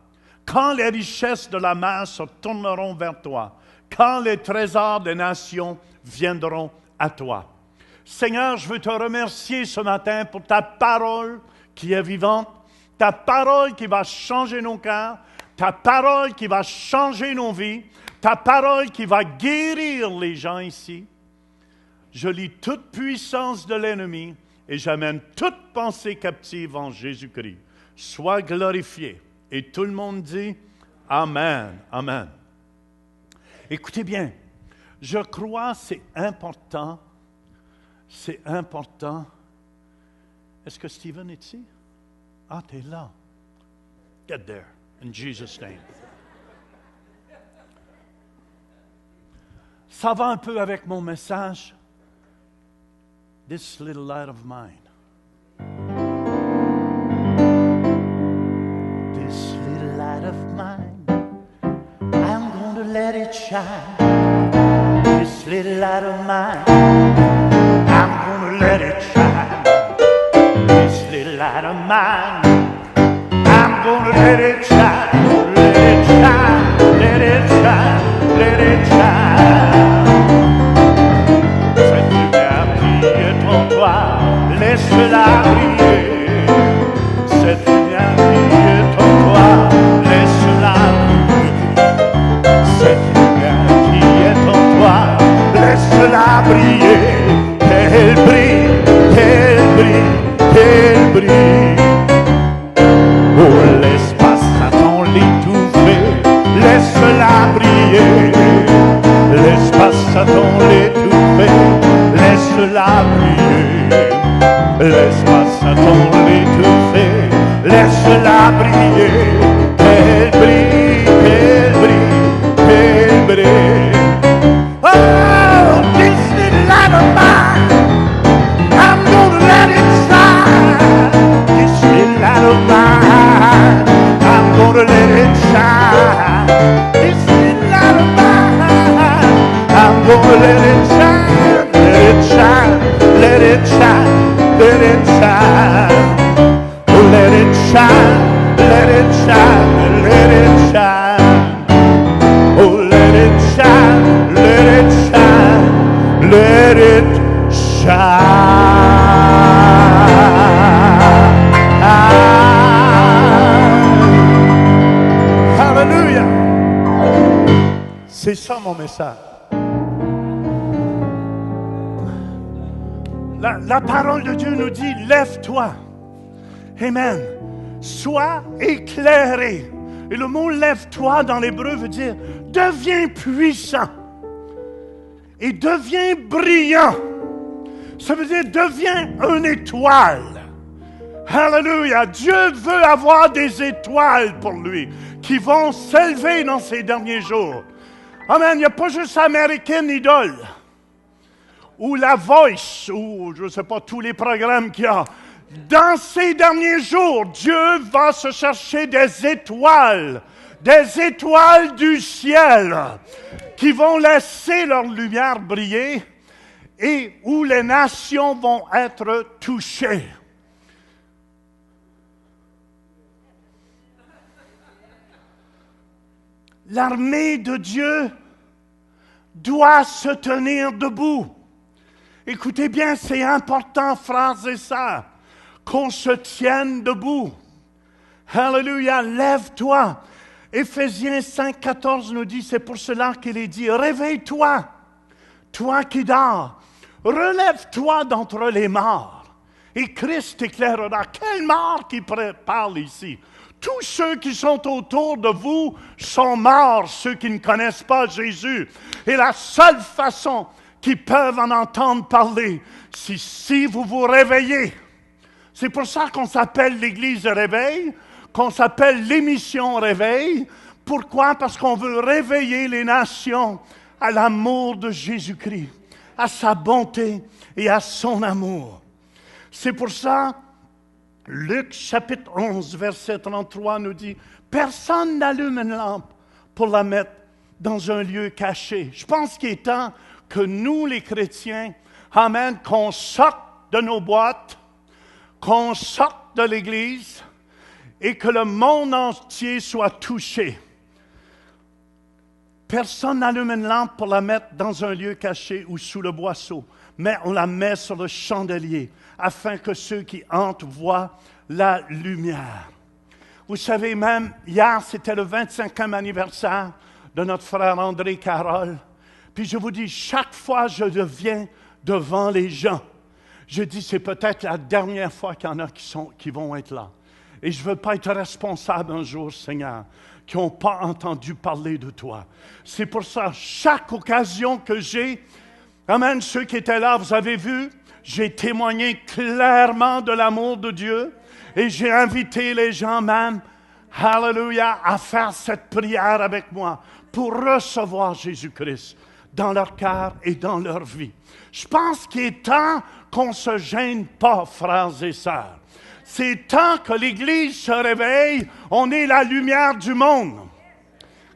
Quand les richesses de la mer se tourneront vers toi, quand les trésors des nations viendront à toi. Seigneur, je veux te remercier ce matin pour ta parole qui est vivante, ta parole qui va changer nos cœurs, ta parole qui va changer nos vies, ta parole qui va guérir les gens ici. Je lis toute puissance de l'ennemi et j'amène toute pensée captive en Jésus-Christ. Sois glorifié. Et tout le monde dit Amen, Amen. Écoutez bien, je crois que c'est important. C'est important. Est-ce que Stephen est ici? Ah, t'es là. Get there, in Jesus' name. Ça va un peu avec mon message. This little light of mine. This little light of mine, I'm going to let it shine. This little light of mine, I'm gonna let it shine. This little light of mine, I'm gonna let it shine. Let it shine, let it shine, let it shine. Cette lumière qui est laisse-la briller. Cette lumière qui est en toi, laisse-la briller. Cette lumière qui est en toi, laisse-la briller. Qu'elle brille, qu'elle brille, qu'elle brille. Oh, laisse pas Satan l'étouffer, laisse-la briller. Laisse pas Satan l'étouffer, laisse-la briller. Laisse pas Satan l'étouffer, laisse-la briller. Qu'elle brille, qu'elle brille, qu'elle brille. Oh, this little light of mine, I'm gonna let it shine. This little light of mine, I'm gonna let it shine. This little light of mine, I'm gonna let it shine. Let it shine, let it shine, let it shine. Oh, let it shine, let it shine, let it shine. Oh, let it shine, let it shine, let it shine. Hallelujah. C'est ça mon message. La parole de Dieu nous dit, lève-toi. Amen. Sois éclairé. Et le mot lève-toi dans l'hébreu veut dire deviens puissant et deviens brillant. Ça veut dire deviens une étoile. Alléluia. Dieu veut avoir des étoiles pour lui qui vont s'élever dans ces derniers jours. Amen. Il n'y a pas juste American Idol ou La Voice ou je ne sais pas tous les programmes qu'il y a. Dans ces derniers jours, Dieu va se chercher des étoiles du ciel, qui vont laisser leur lumière briller et où les nations vont être touchées. L'armée de Dieu doit se tenir debout. Écoutez bien, c'est important, frères et sœurs, qu'on se tienne debout. Alléluia, lève-toi. Éphésiens 5,14 nous dit, c'est pour cela qu'il est dit, réveille-toi, toi qui dors, relève-toi d'entre les morts, et Christ t'éclairera. Quel mort qui parle ici? Tous ceux qui sont autour de vous sont morts, ceux qui ne connaissent pas Jésus. Et la seule façon qu'ils peuvent en entendre parler, c'est si vous vous réveillez. C'est pour ça qu'on s'appelle l'Église de réveil, qu'on s'appelle l'émission Réveil. Pourquoi? Parce qu'on veut réveiller les nations à l'amour de Jésus-Christ, à sa bonté et à son amour. C'est pour ça, Luc chapitre 11, verset 33 nous dit, « Personne n'allume une lampe pour la mettre dans un lieu caché. » Je pense qu'il est temps que nous, les chrétiens, amen, qu'on sorte de nos boîtes, qu'on sorte de l'Église et que le monde entier soit touché. Personne n'allume une lampe pour la mettre dans un lieu caché ou sous le boisseau, mais on la met sur le chandelier afin que ceux qui entrent voient la lumière. Vous savez, même hier, c'était le 25e anniversaire de notre frère André Carole. Puis je vous dis, chaque fois je viens devant les gens, je dis, c'est peut-être la dernière fois qu'il y en a qui vont être là. Et je ne veux pas être responsable un jour, Seigneur, qui n'ont pas entendu parler de toi. C'est pour ça, chaque occasion que j'ai, amen, ceux qui étaient là, vous avez vu, j'ai témoigné clairement de l'amour de Dieu et j'ai invité les gens même, hallelujah, à faire cette prière avec moi pour recevoir Jésus-Christ dans leur cœur et dans leur vie. Je pense qu'il est temps qu'on ne se gêne pas, frères et sœurs. C'est temps que l'Église se réveille. On est la lumière du monde.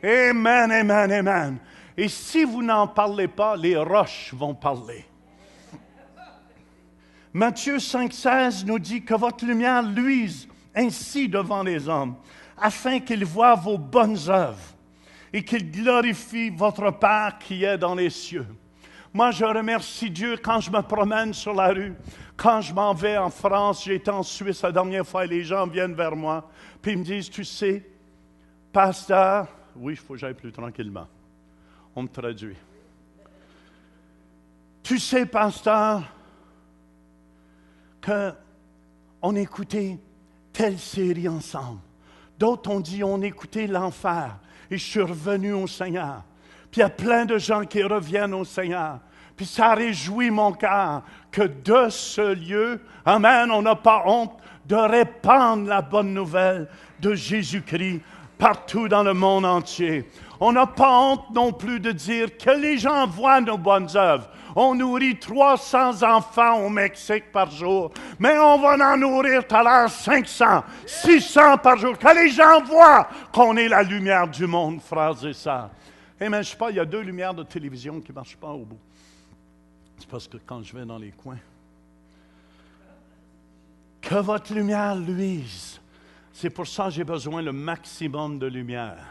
Amen, amen, amen. Et si vous n'en parlez pas, les roches vont parler. Matthieu 5,16 nous dit que votre lumière luise ainsi devant les hommes, afin qu'ils voient vos bonnes œuvres et qu'ils glorifient votre Père qui est dans les cieux. Moi, je remercie Dieu quand je me promène sur la rue. Quand je m'en vais en France, j'étais en Suisse la dernière fois et les gens viennent vers moi. Puis ils me disent, tu sais, pasteur, oui, il faut que j'aille plus tranquillement. On me traduit. Tu sais, pasteur, qu'on écoutait telle série ensemble. D'autres ont dit, on écoutait l'enfer. Et je suis revenu au Seigneur. Puis il y a plein de gens qui reviennent au Seigneur. Puis ça réjouit mon cœur que de ce lieu, amen, on n'a pas honte de répandre la bonne nouvelle de Jésus-Christ partout dans le monde entier. On n'a pas honte non plus de dire que les gens voient nos bonnes œuvres. On nourrit 300 enfants au Mexique par jour, mais on va en nourrir tout à l'heure 500, 600 par jour. Que les gens voient qu'on est la lumière du monde, frères et sœurs. Et mais je sais pas, il y a 2 lumières de télévision qui ne marchent pas au bout. C'est parce que quand je vais dans les coins, que votre lumière luise. C'est pour ça que j'ai besoin le maximum de lumière.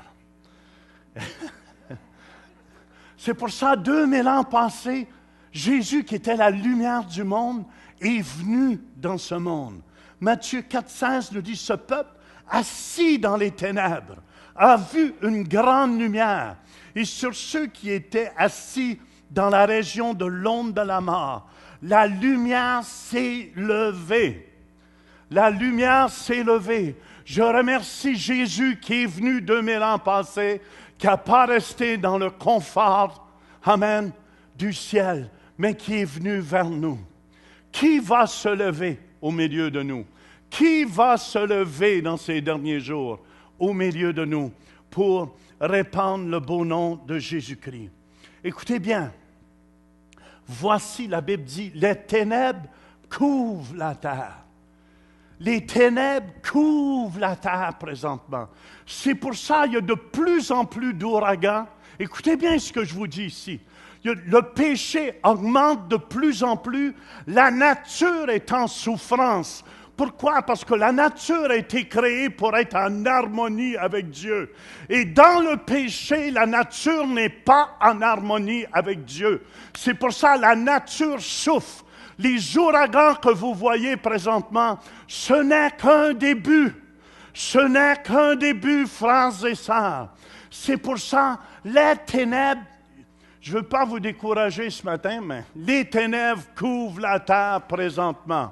C'est pour ça, 2000 ans passés, Jésus, qui était la lumière du monde, est venu dans ce monde. Matthieu 4,16 nous dit, ce peuple, assis dans les ténèbres, a vu une grande lumière. Et sur ceux qui étaient assis dans la région de l'ombre de la mort, la lumière s'est levée. La lumière s'est levée. Je remercie Jésus qui est venu 2000 ans passés, qui n'a pas resté dans le confort, amen, du ciel, mais qui est venu vers nous. Qui va se lever au milieu de nous? Qui va se lever dans ces derniers jours au milieu de nous pour répandre le beau nom de Jésus-Christ? Écoutez bien, voici, la Bible dit, les ténèbres couvrent la terre. Les ténèbres couvrent la terre présentement. C'est pour ça qu'il y a de plus en plus d'ouragans. Écoutez bien ce que je vous dis ici. Le péché augmente de plus en plus. La nature est en souffrance. Pourquoi? Parce que la nature a été créée pour être en harmonie avec Dieu. Et dans le péché, la nature n'est pas en harmonie avec Dieu. C'est pour ça que la nature souffre. Les ouragans que vous voyez présentement, ce n'est qu'un début. Ce n'est qu'un début, frères et sœurs. C'est pour ça, les ténèbres, je ne veux pas vous décourager ce matin, mais les ténèbres couvrent la terre présentement.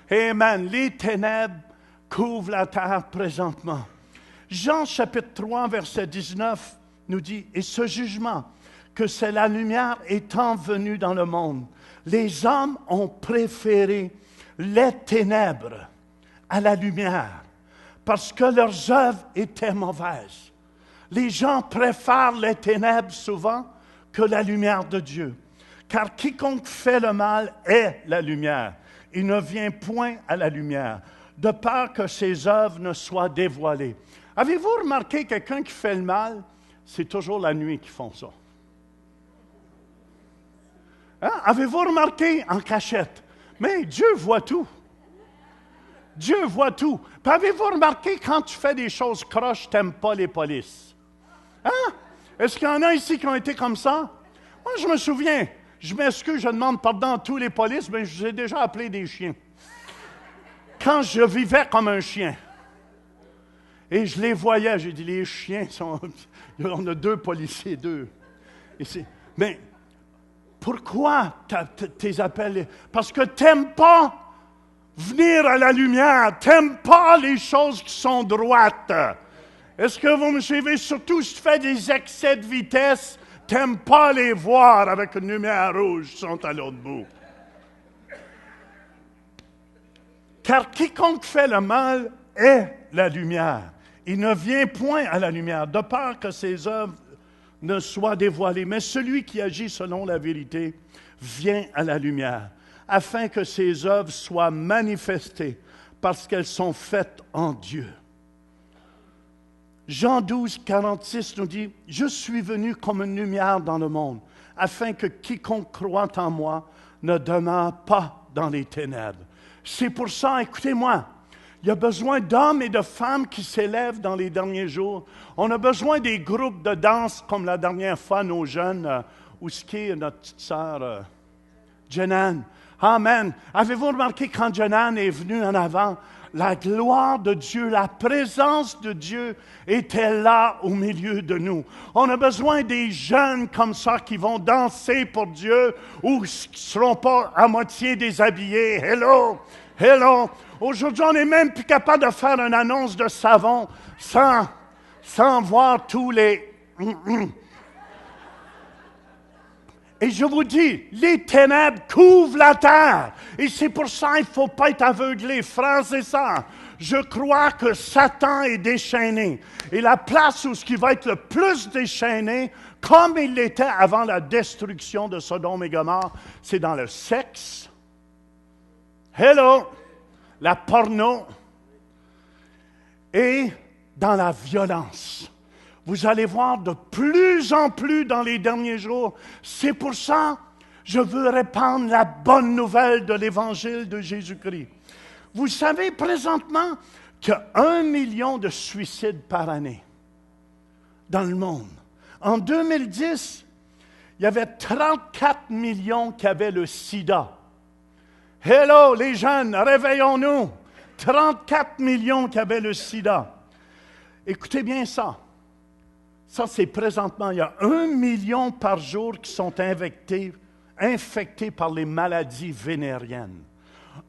Amen. Les ténèbres couvrent la terre présentement. Jean chapitre 3, verset 19 nous dit, « Et ce jugement, que c'est la lumière étant venue dans le monde, les hommes ont préféré les ténèbres à la lumière, parce que leurs œuvres étaient mauvaises. » Les gens préfèrent les ténèbres souvent que la lumière de Dieu. Car quiconque fait le mal est la lumière. Il ne vient point à la lumière, de peur que ses œuvres ne soient dévoilées. Avez-vous remarqué quelqu'un qui fait le mal? C'est toujours la nuit qu'ils font ça. Hein? Avez-vous remarqué en cachette? Mais Dieu voit tout. Dieu voit tout. Puis avez-vous remarqué quand tu fais des choses croches, tu n'aimes pas les polices? Hein? Est-ce qu'il y en a ici qui ont été comme ça? Moi, je me souviens. Je m'excuse, je demande pardon à tous les polices, mais je les ai déjà appelés des chiens. Quand je vivais comme un chien. Et je les voyais, j'ai dit, les chiens sont... On a 2 policiers, 2. Mais pourquoi tes appels? Parce que tu n'aimes pas venir à la lumière. Tu n'aimes pas les choses qui sont droites. Est-ce que vous me suivez? Surtout si tu fais des excès de vitesse, tu n'aimes pas les voir avec une lumière rouge qui sont à l'autre bout. Car quiconque fait le mal est la lumière. Il ne vient point à la lumière, de peur que ses œuvres ne soient dévoilées. Mais celui qui agit selon la vérité vient à la lumière, afin que ses œuvres soient manifestées, parce qu'elles sont faites en Dieu. Jean 12, 46 nous dit, « Je suis venu comme une lumière dans le monde, afin que quiconque croit en moi ne demeure pas dans les ténèbres. » C'est pour ça, écoutez-moi, il y a besoin d'hommes et de femmes qui s'élèvent dans les derniers jours. On a besoin des groupes de danse, comme la dernière fois, nos jeunes, où ce qui est notre petite sœur Jenan. Amen. Avez-vous remarqué quand Jenan est venue en avant, la gloire de Dieu, la présence de Dieu était là au milieu de nous. On a besoin des jeunes comme ça qui vont danser pour Dieu ou qui ne seront pas à moitié déshabillés. Hello! Hello! Aujourd'hui, on n'est même plus capable de faire une annonce de savon sans voir tous les... Et je vous dis, les ténèbres couvrent la terre. Et c'est pour ça qu'il ne faut pas être aveuglé. Frères et sœurs, je crois que Satan est déchaîné. Et la place où ce qui va être le plus déchaîné, comme il l'était avant la destruction de Sodome et Gomorrhe, c'est dans le sexe. Hello! La porno. Et dans la violence. Vous allez voir de plus en plus dans les derniers jours. C'est pour ça que je veux répandre la bonne nouvelle de l'Évangile de Jésus-Christ. Vous savez présentement qu'il y a 1 million de suicides par année dans le monde. En 2010, il y avait 34 millions qui avaient le sida. Hello les jeunes, réveillons-nous. 34 millions qui avaient le sida. Écoutez bien ça. Ça, c'est présentement, il y a 1 million par jour qui sont infectés par les maladies vénériennes.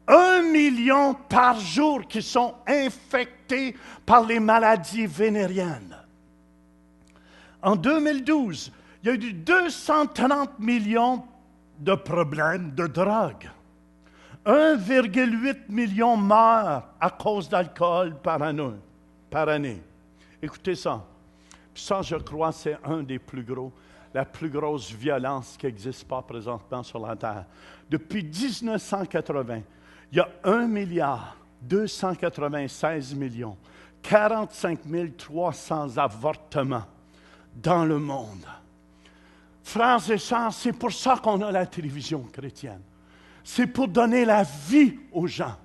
1 million par jour qui sont infectés par les maladies vénériennes. En 2012, il y a eu 230 millions de problèmes de drogue. 1,8 million meurent à cause d'alcool par année. Écoutez ça. Ça, je crois, c'est un des plus gros, la plus grosse violence qui n'existe pas présentement sur la Terre. Depuis 1980, il y a 1 milliard 296 millions, 45 300 avortements dans le monde. Frères et sœurs, c'est pour ça qu'on a la télévision chrétienne. C'est pour donner la vie aux gens.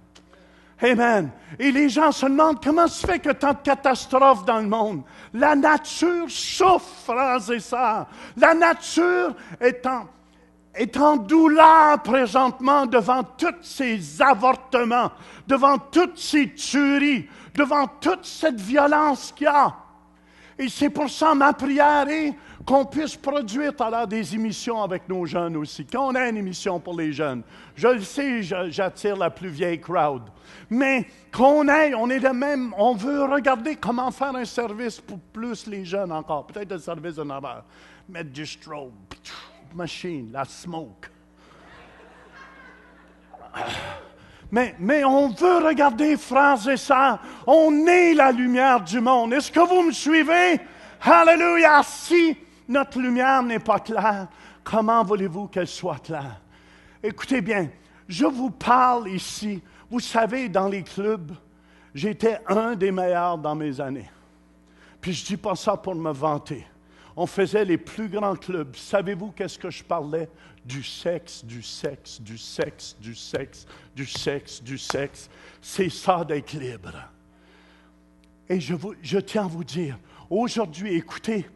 Amen. Et les gens se demandent comment se fait que tant de catastrophes dans le monde. La nature souffre, frères et sœurs. La nature est en douleur présentement devant tous ces avortements, devant toutes ces tueries, devant toute cette violence qu'il y a. Et c'est pour ça ma prière est qu'on puisse produire des émissions avec nos jeunes aussi. Qu'on ait une émission pour les jeunes. Je le sais, j'attire la plus vieille crowd. Mais on est de même, on veut regarder comment faire un service pour plus les jeunes encore. Peut-être un service d'une heure. Mettre du strobe, machine, la smoke. Mais on veut regarder, frères et sœurs, on est la lumière du monde. Est-ce que vous me suivez? Alléluia! Si notre lumière n'est pas claire, comment voulez-vous qu'elle soit claire? Écoutez bien, je vous parle ici. Vous savez, dans les clubs, j'étais un des meilleurs dans mes années. Puis je ne dis pas ça pour me vanter. On faisait les plus grands clubs. Savez-vous qu'est-ce que je parlais? Du sexe, du sexe, du sexe, du sexe, du sexe, du sexe. C'est ça d'être libre. Et je tiens à vous dire, aujourd'hui, écoutez,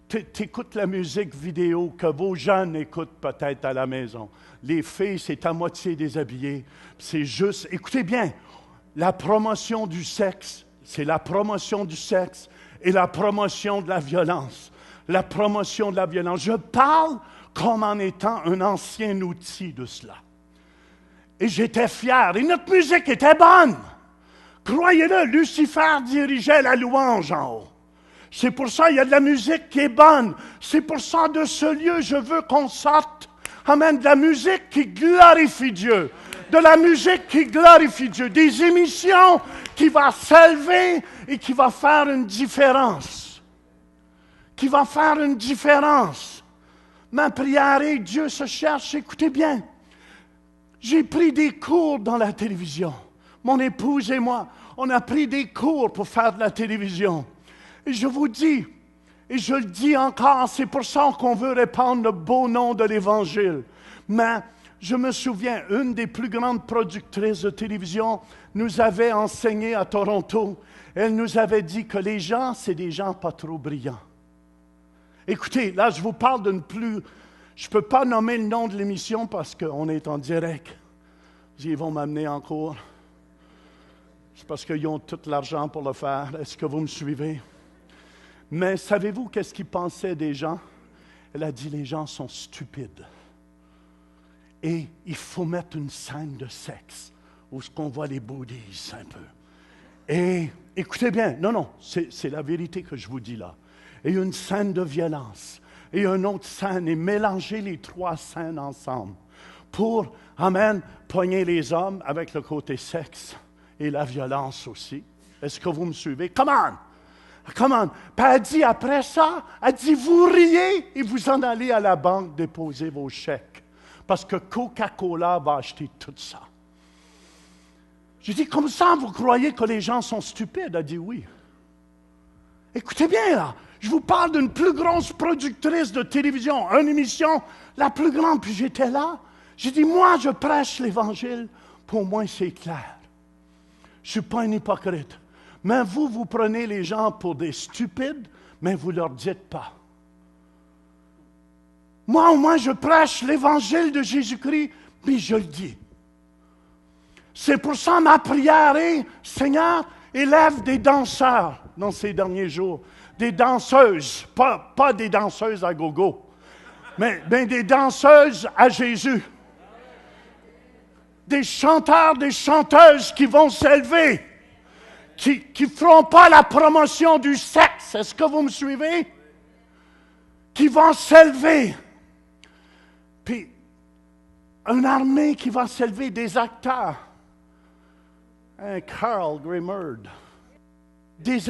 t'écoutes la musique vidéo que vos jeunes écoutent peut-être à la maison. Les filles, c'est à moitié déshabillé. C'est juste, écoutez bien, la promotion du sexe, c'est la promotion du sexe et la promotion de la violence. La promotion de la violence. Je parle comme en étant un ancien outil de cela. Et j'étais fier. Et notre musique était bonne. Croyez-le, Lucifer dirigeait la louange en haut. C'est pour ça qu'il y a de la musique qui est bonne. C'est pour ça, de ce lieu, je veux qu'on sorte, amen, de la musique qui glorifie Dieu. De la musique qui glorifie Dieu. Des émissions qui vont s'élever et qui vont faire une différence. Qui va faire une différence. Ma prière est, Dieu se cherche, écoutez bien. J'ai pris des cours dans la télévision. Mon épouse et moi, on a pris des cours pour faire de la télévision. Et je vous dis, et je le dis encore, c'est pour ça qu'on veut répandre le beau nom de l'Évangile. Mais je me souviens, une des plus grandes productrices de télévision nous avait enseigné à Toronto. Elle nous avait dit que les gens, c'est des gens pas trop brillants. Écoutez, là, je vous parle d'une plus Je ne peux pas nommer le nom de l'émission parce qu'on est en direct. Ils vont m'amener en cours. C'est parce qu'ils ont tout l'argent pour le faire. Est-ce que vous me suivez? Mais savez-vous qu'est-ce qu'ils pensaient des gens? Elle a dit, les gens sont stupides. Et il faut mettre une scène de sexe où on voit les booties un peu. Et écoutez bien, non, c'est la vérité que je vous dis là. Et une scène de violence. Et une autre scène. Et mélanger les trois scènes ensemble. Pour, amen, pogner les hommes avec le côté sexe et la violence aussi. Est-ce que vous me suivez? Come on! Come on! Puis elle dit après ça, elle dit, vous riez et vous en allez à la banque déposer vos chèques. Parce que Coca-Cola va acheter tout ça. J'ai dit, comme ça, vous croyez que les gens sont stupides? Elle dit oui. Écoutez bien là, je vous parle d'une plus grosse productrice de télévision, une émission la plus grande, puis j'étais là. J'ai dit, moi, je prêche l'Évangile, pour moi, c'est clair. Je ne suis pas un hypocrite. Mais vous prenez les gens pour des stupides, mais vous ne leur dites pas. Moi, au moins, je prêche l'Évangile de Jésus-Christ, mais je le dis. C'est pour ça ma prière est, Seigneur, élève des danseurs dans ces derniers jours. Des danseuses, pas des danseuses à gogo, mais des danseuses à Jésus. Des chanteurs, des chanteuses qui vont s'élever, qui ne feront pas la promotion du sexe. Est-ce que vous me suivez? Qui vont s'élever. Puis, une armée qui va s'élever, des acteurs. Carl Grimard. Des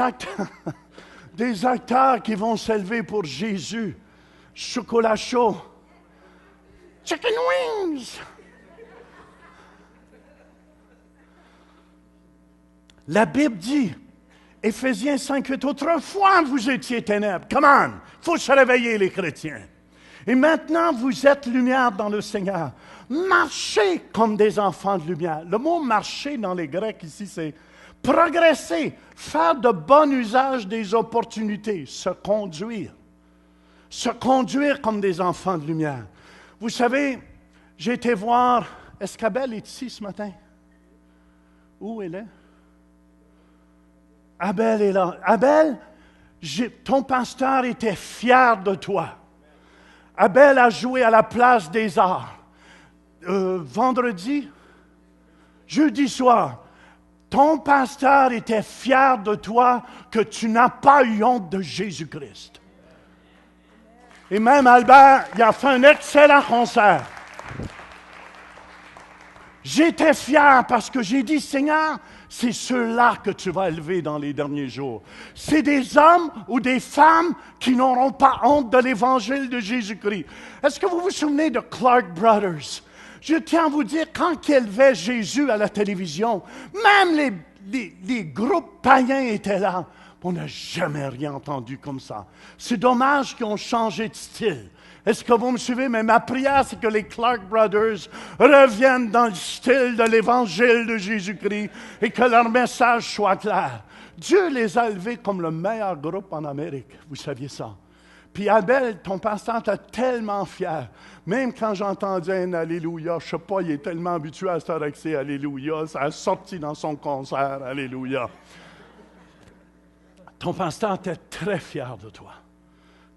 acteurs qui vont s'élever pour Jésus. Chocolat chaud. Chicken wings. La Bible dit, Éphésiens 5:8, autrefois vous étiez ténèbres. Come on, il faut se réveiller les chrétiens. Et maintenant vous êtes lumière dans le Seigneur. Marchez comme des enfants de lumière. Le mot marcher dans les Grecs ici, c'est progresser, faire de bon usage des opportunités, se conduire. Se conduire comme des enfants de lumière. Vous savez, j'ai été voir, est-ce qu'Abel est ici ce matin? Où elle est? Abel est là. Abel, ton pasteur était fier de toi. Abel a joué à la place des arts. Jeudi soir, ton pasteur était fier de toi que tu n'as pas eu honte de Jésus-Christ. Et même Albert, il a fait un excellent concert. J'étais fier parce que j'ai dit, Seigneur, c'est ceux-là que tu vas élever dans les derniers jours. C'est des hommes ou des femmes qui n'auront pas honte de l'Évangile de Jésus-Christ. Est-ce que vous vous souvenez de Clark Brothers? Je tiens à vous dire, quand ils élevaient Jésus à la télévision, même les groupes païens étaient là. On n'a jamais rien entendu comme ça. C'est dommage qu'ils ont changé de style. Est-ce que vous me suivez? Mais ma prière, c'est que les Clark Brothers reviennent dans le style de l'Évangile de Jésus-Christ et que leur message soit clair. Dieu les a élevés comme le meilleur groupe en Amérique. Vous saviez ça. Puis Abel, ton pasteur, était tellement fier. Même quand j'entendais un Alléluia, je ne sais pas, il est tellement habitué à ça avec ses Alléluia, ça a sorti dans son concert, Alléluia. Ton pasteur était très fier de toi.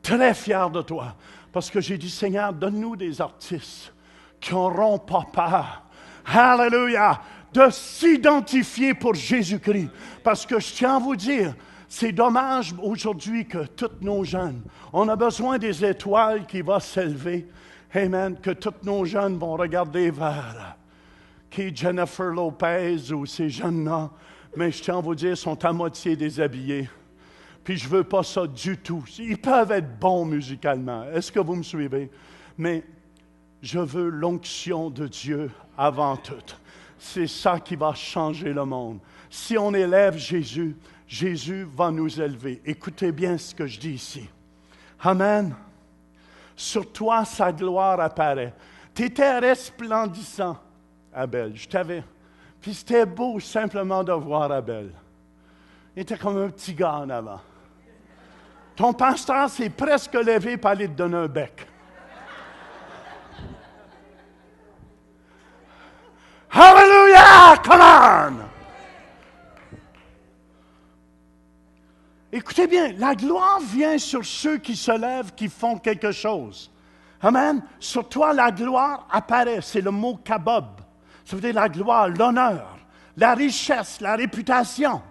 Très fier de toi. Parce que j'ai dit, Seigneur, donne-nous des artistes qui n'auront pas peur. Alléluia! De s'identifier pour Jésus-Christ. Parce que je tiens à vous dire, c'est dommage aujourd'hui que tous nos jeunes, on a besoin des étoiles qui vont s'élever. Amen. Que tous nos jeunes vont regarder vers qui Jennifer Lopez ou ces jeunes-là. Mais je tiens à vous dire, ils sont à moitié déshabillés. Puis je ne veux pas ça du tout. Ils peuvent être bons musicalement. Est-ce que vous me suivez? Mais je veux l'onction de Dieu avant tout. C'est ça qui va changer le monde. Si on élève Jésus, Jésus va nous élever. Écoutez bien ce que je dis ici. Amen. Sur toi, sa gloire apparaît. Tu étais resplendissant, Abel. Je t'avais. Puis c'était beau simplement de voir Abel. Il était comme un petit gars en avant. Ton pasteur s'est presque levé pour aller te donner un bec. come on! Écoutez bien, la gloire vient sur ceux qui se lèvent, qui font quelque chose. Amen. Sur toi, la gloire apparaît. C'est le mot kabob. Ça veut dire la gloire, l'honneur, la richesse, la réputation.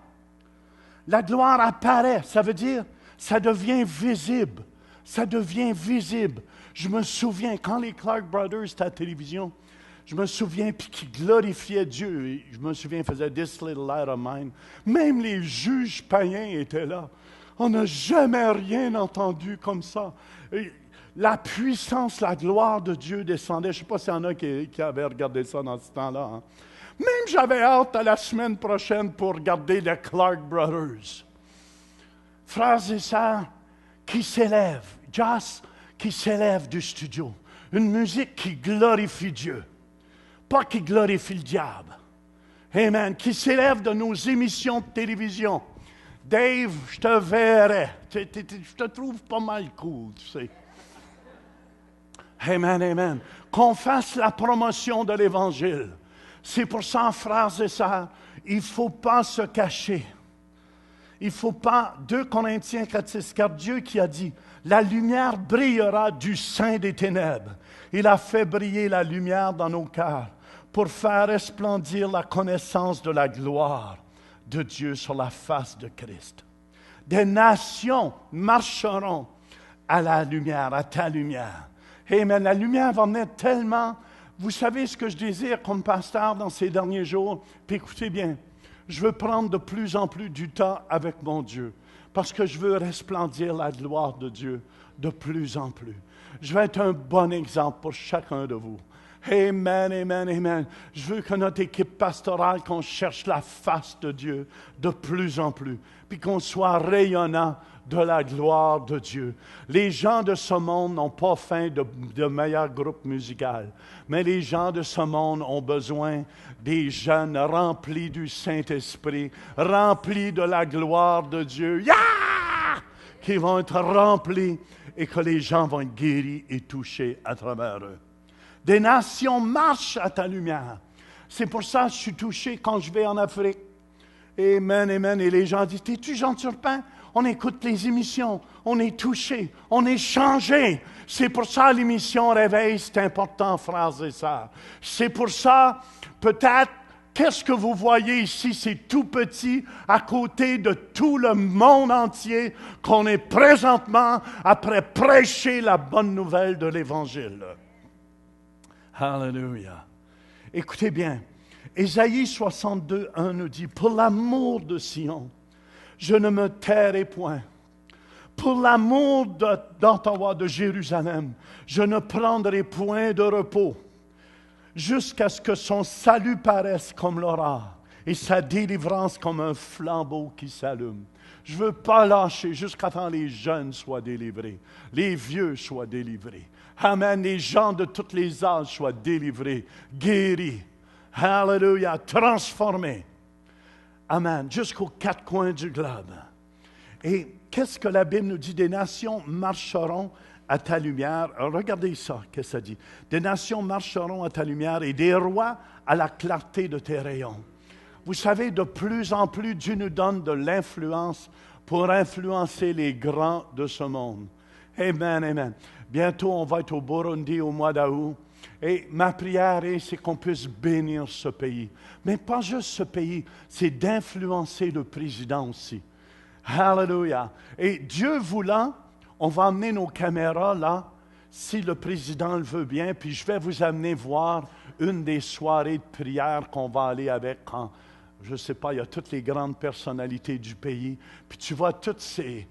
La gloire apparaît. Ça veut dire, ça devient visible. Ça devient visible. Je me souviens, quand les Clark Brothers étaient à la télévision, je me souviens, puis qu'ils glorifiaient Dieu. Et je me souviens, ils faisaient « This little light of mine ». Même les juges païens étaient là. On n'a jamais rien entendu comme ça. Et la puissance, la gloire de Dieu descendait. Je ne sais pas s'il y en a qui avaient regardé ça dans ce temps-là. Hein. Même j'avais hâte à la semaine prochaine pour regarder les Clark Brothers. Frères et sœurs qui s'élèvent, Joss qui s'élève du studio. Une musique qui glorifie Dieu. Pas qui glorifie le diable. Amen. Qui s'élève de nos émissions de télévision. Dave, je te verrai. Je te trouve pas mal cool, tu sais. Amen, amen. Qu'on fasse la promotion de l'Évangile. C'est pour ça, frères et sœurs, il ne faut pas se cacher. Il ne faut pas, 2 Corinthiens 4:6, car Dieu qui a dit, la lumière brillera du sein des ténèbres. Il a fait briller la lumière dans nos cœurs pour faire resplendir la connaissance de la gloire de Dieu sur la face de Christ. Des nations marcheront à la lumière, à ta lumière. Amen. La lumière va venir tellement. Vous savez ce que je désire comme pasteur dans ces derniers jours? Puis écoutez bien, je veux prendre de plus en plus du temps avec mon Dieu parce que je veux resplendir la gloire de Dieu de plus en plus. Je veux être un bon exemple pour chacun de vous. Amen, amen, amen. Je veux que notre équipe pastorale, qu'on cherche la face de Dieu de plus en plus, puis qu'on soit rayonnant de la gloire de Dieu. Les gens de ce monde n'ont pas faim de meilleurs groupes musicaux, mais les gens de ce monde ont besoin des jeunes remplis du Saint-Esprit, remplis de la gloire de Dieu, qui vont être remplis et que les gens vont être guéris et touchés à travers eux. Des nations marchent à ta lumière. C'est pour ça que je suis touché quand je vais en Afrique. Amen, amen. Et les gens disent, t'es-tu Jean Turpin? On écoute les émissions, on est touché, on est changé. C'est pour ça l'émission Réveil, c'est important, frères et sœurs. C'est pour ça, peut-être, qu'est-ce que vous voyez ici, c'est tout petit à côté de tout le monde entier qu'on est présentement après prêcher la bonne nouvelle de l'Évangile. Alléluia. Écoutez bien, Ésaïe 62, 1 nous dit, « Pour l'amour de Sion, je ne me tairai point. Pour l'amour d'Ottawa, de Jérusalem, je ne prendrai point de repos, jusqu'à ce que son salut paraisse comme l'aurore et sa délivrance comme un flambeau qui s'allume. » Je ne veux pas lâcher jusqu'à temps que les jeunes soient délivrés, les vieux soient délivrés. Amen. Les gens de tous les âges soient délivrés, guéris. Alléluia. Transformés. Amen. Jusqu'aux 4 coins du globe. Et qu'est-ce que la Bible nous dit? Des nations marcheront à ta lumière. Regardez ça, qu'est-ce que ça dit? Des nations marcheront à ta lumière et des rois à la clarté de tes rayons. Vous savez, de plus en plus, Dieu nous donne de l'influence pour influencer les grands de ce monde. Amen, amen. Bientôt, on va être au Burundi au mois d'août. Et ma prière c'est qu'on puisse bénir ce pays. Mais pas juste ce pays, c'est d'influencer le président aussi. Alléluia. Et Dieu voulant, on va amener nos caméras là, si le président le veut bien, puis je vais vous amener voir une des soirées de prière qu'on va aller avec quand, je ne sais pas, il y a toutes les grandes personnalités du pays. Puis tu vois toutes ces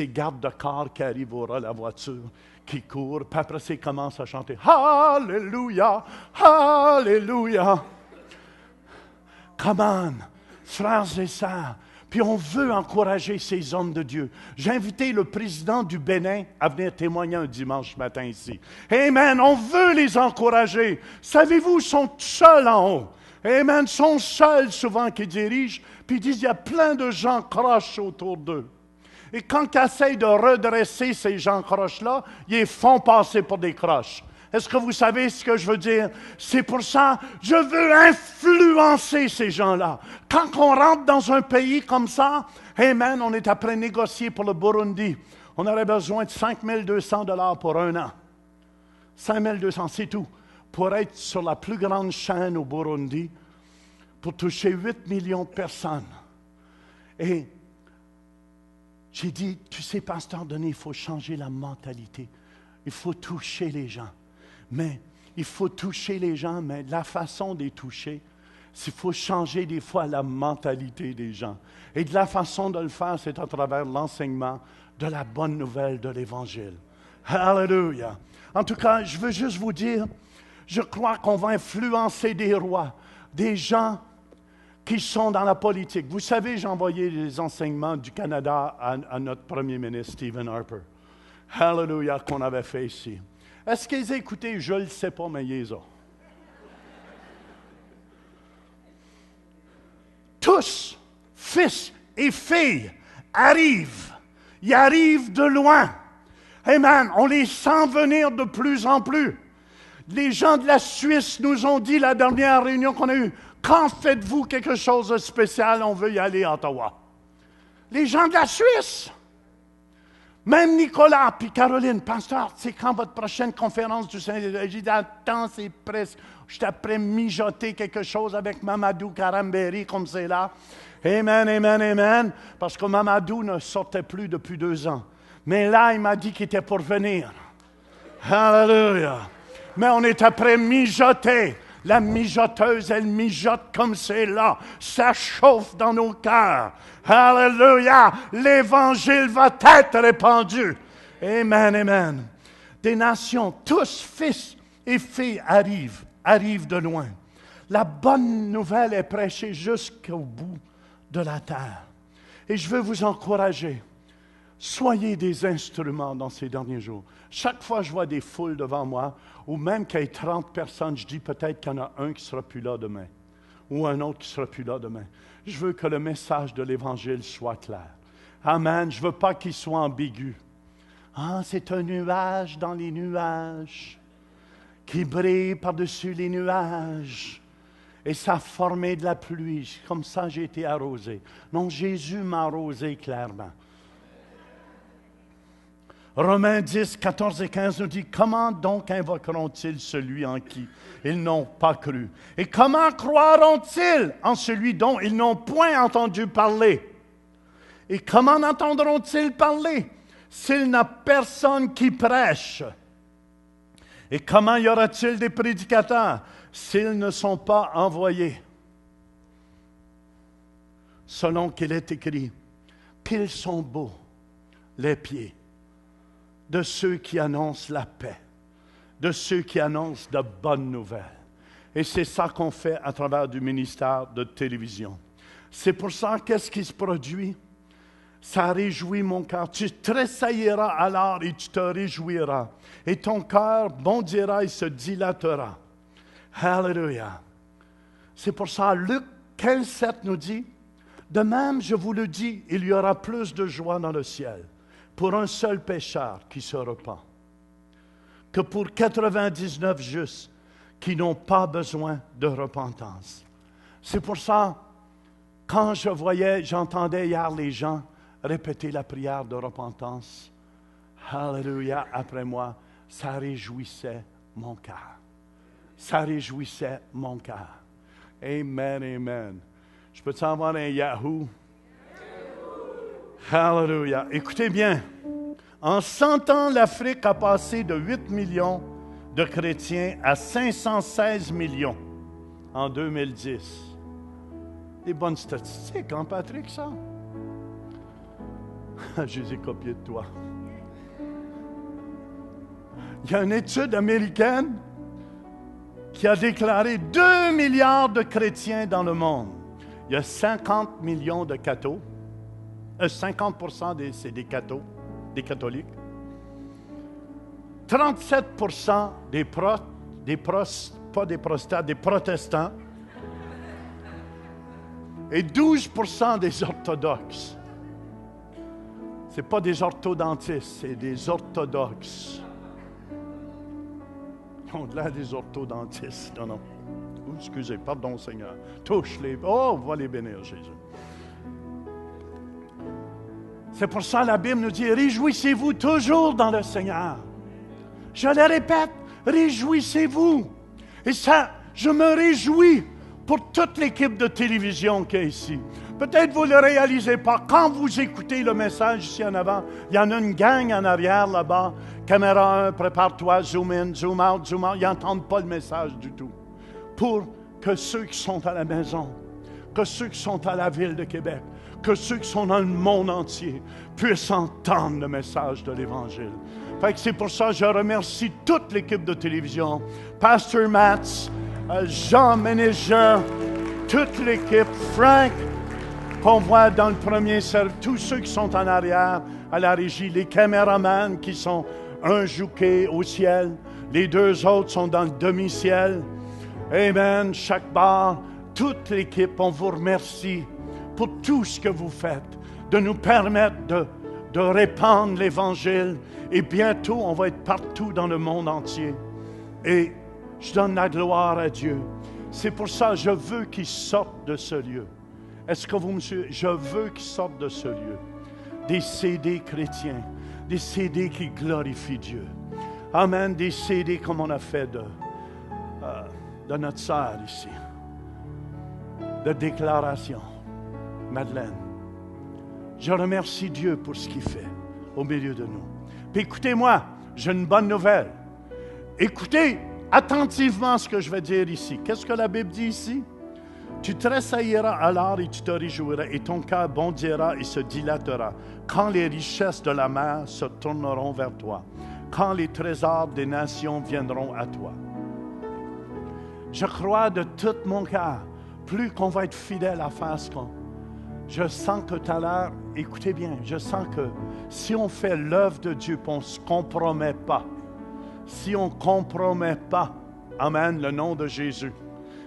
gardes de corps qui arrivent au la voiture, qui courent, puis après ça, ils commencent à chanter « Alléluia, Alléluia ». Come on, frères et sœurs. Puis on veut encourager ces hommes de Dieu. J'ai invité le président du Bénin à venir témoigner un dimanche matin ici. Amen, on veut les encourager. Savez-vous, ils sont seuls en haut. Amen, ils sont seuls souvent qui dirigent, puis ils disent, il y a plein de gens croches autour d'eux. Et quand ils essayent de redresser ces gens croches-là, ils les font passer pour des croches. Est-ce que vous savez ce que je veux dire? C'est pour ça que je veux influencer ces gens-là. Quand on rentre dans un pays comme ça, amen, on est après négocier pour le Burundi. On aurait besoin de 5 200 $ pour un an. 5 200, c'est tout. Pour être sur la plus grande chaîne au Burundi, pour toucher 8 millions de personnes. Et j'ai dit, tu sais, Pasteur Denis, il faut changer la mentalité. Il faut toucher les gens. Mais il faut toucher les gens, mais la façon de les toucher, c'est qu'il faut changer des fois la mentalité des gens. Et de la façon de le faire, c'est à travers l'enseignement de la bonne nouvelle de l'Évangile. Alléluia. En tout cas, je veux juste vous dire, je crois qu'on va influencer des rois, des gens qui sont dans la politique. Vous savez, j'ai envoyé les enseignements du Canada à notre premier ministre, Stephen Harper. Alléluia, qu'on avait fait ici. Est-ce qu'ils ont écouté? Je ne le sais pas, mais ils les ont. Tous, fils et filles, arrivent. Ils arrivent de loin. Amen. On les sent venir de plus en plus. Les gens de la Suisse nous ont dit la dernière réunion qu'on a eue, quand faites-vous quelque chose de spécial, on veut y aller à Ottawa. Les gens de la Suisse. Même Nicolas puis Caroline, pasteur, c'est quand votre prochaine conférence du Saint-Esprit? J'ai dit, attends, c'est presque. Je t'apprends mijoter quelque chose avec Mamadou Karamberi, comme c'est là. Amen, amen, amen. Parce que Mamadou ne sortait plus depuis 2 ans. Mais là, il m'a dit qu'il était pour venir. Alléluia. Mais on est après mijoter. La mijoteuse, elle mijote comme c'est là. Ça chauffe dans nos cœurs. Alléluia! L'Évangile va être répandu. Amen, amen. Des nations, tous fils et filles arrivent de loin. La bonne nouvelle est prêchée jusqu'au bout de la terre. Et je veux vous encourager. Soyez des instruments dans ces derniers jours. Chaque fois que je vois des foules devant moi, ou même qu'il y ait 30 personnes, je dis peut-être qu'il y en a un qui ne sera plus là demain, ou un autre qui ne sera plus là demain. Je veux que le message de l'Évangile soit clair. Amen. Je ne veux pas qu'il soit ambigu. Ah, c'est un nuage dans les nuages qui brille par-dessus les nuages. Et ça a formé de la pluie. Comme ça, j'ai été arrosé. Non, Jésus m'a arrosé clairement. Romains 10, 14 et 15 nous dit, « Comment donc invoqueront-ils celui en qui ils n'ont pas cru? Et comment croiront-ils en celui dont ils n'ont point entendu parler? Et comment entendront-ils parler s'il n'y a personne qui prêche? Et comment y aura-t-il des prédicateurs s'ils ne sont pas envoyés? Selon qu'il est écrit, qu'ils sont beaux les pieds de ceux qui annoncent la paix, de ceux qui annoncent de bonnes nouvelles. Et c'est ça qu'on fait à travers du ministère de télévision. C'est pour ça, qu'est-ce qui se produit? Ça réjouit mon cœur. Tu tressailleras alors et tu te réjouiras. Et ton cœur bondira et se dilatera. Alléluia. C'est pour ça, Luc 15, 7 nous dit, « De même, je vous le dis, il y aura plus de joie dans le ciel pour un seul pécheur qui se repent, que pour 99 justes qui n'ont pas besoin de repentance. » C'est pour ça, quand j'entendais hier les gens répéter la prière de repentance, Alléluia, après moi, ça réjouissait mon cœur. Ça réjouissait mon cœur. Amen, amen. Je peux avoir un Yahoo? Alléluia. Écoutez bien. En 100 ans, l'Afrique a passé de 8 millions de chrétiens à 516 millions en 2010. Des bonnes statistiques, hein, Patrick, ça? Je les ai copiées de toi. Il y a une étude américaine qui a déclaré 2 milliards de chrétiens dans le monde. Il y a 50 millions de cathos. 50% c'est des cathos, des catholiques. 37% des protestants. Et 12% des orthodoxes. Ce n'est pas des orthodontistes, c'est des orthodoxes. Ils ont l'air des orthodontistes. Non, non. Oh, excusez, pardon, Seigneur. Touche-les. Oh, va les bénir, Jésus. C'est pour ça que la Bible nous dit, réjouissez-vous toujours dans le Seigneur. Je le répète, réjouissez-vous. Et ça, je me réjouis pour toute l'équipe de télévision qui est ici. Peut-être vous ne le réalisez pas. Quand vous écoutez le message ici en avant, il y en a une gang en arrière là-bas. Caméra 1, prépare-toi, zoom in, zoom out, zoom out. Ils n'entendent pas le message du tout. Pour que ceux qui sont à la maison, que ceux qui sont à la ville de Québec, que ceux qui sont dans le monde entier puissent entendre le message de l'Évangile. Fait que c'est pour ça que je remercie toute l'équipe de télévision, Pasteur Mats, Jean Ménégeur, toute l'équipe, Frank, qu'on voit dans le premier service, tous ceux qui sont en arrière, à la régie, les caméramans qui sont un jouqué au ciel, les deux autres sont dans le demi-ciel. Amen, chaque bar, toute l'équipe, on vous remercie pour tout ce que vous faites, de nous permettre de répandre l'Évangile. Et bientôt, on va être partout dans le monde entier. Et je donne la gloire à Dieu. C'est pour ça que je veux qu'ils sortent de ce lieu. Est-ce que vous me suivez? Je veux qu'ils sortent de ce lieu. Des CD chrétiens, des CD qui glorifient Dieu. Amen, des CD comme on a fait de notre sœur ici. De déclaration. Madeleine. Je remercie Dieu pour ce qu'il fait au milieu de nous. Puis écoutez-moi, j'ai une bonne nouvelle. Écoutez attentivement ce que je vais dire ici. Qu'est-ce que la Bible dit ici? Tu tressailleras alors et tu te réjouiras, et ton cœur bondira et se dilatera, quand les richesses de la mer se tourneront vers toi, quand les trésors des nations viendront à toi. Je crois de tout mon cœur, plus qu'on va être fidèle à faire ce qu'on... Je sens que tout à l'heure, écoutez bien, je sens que si on fait l'œuvre de Dieu, on ne se compromet pas, si on ne compromet pas, amen, le nom de Jésus,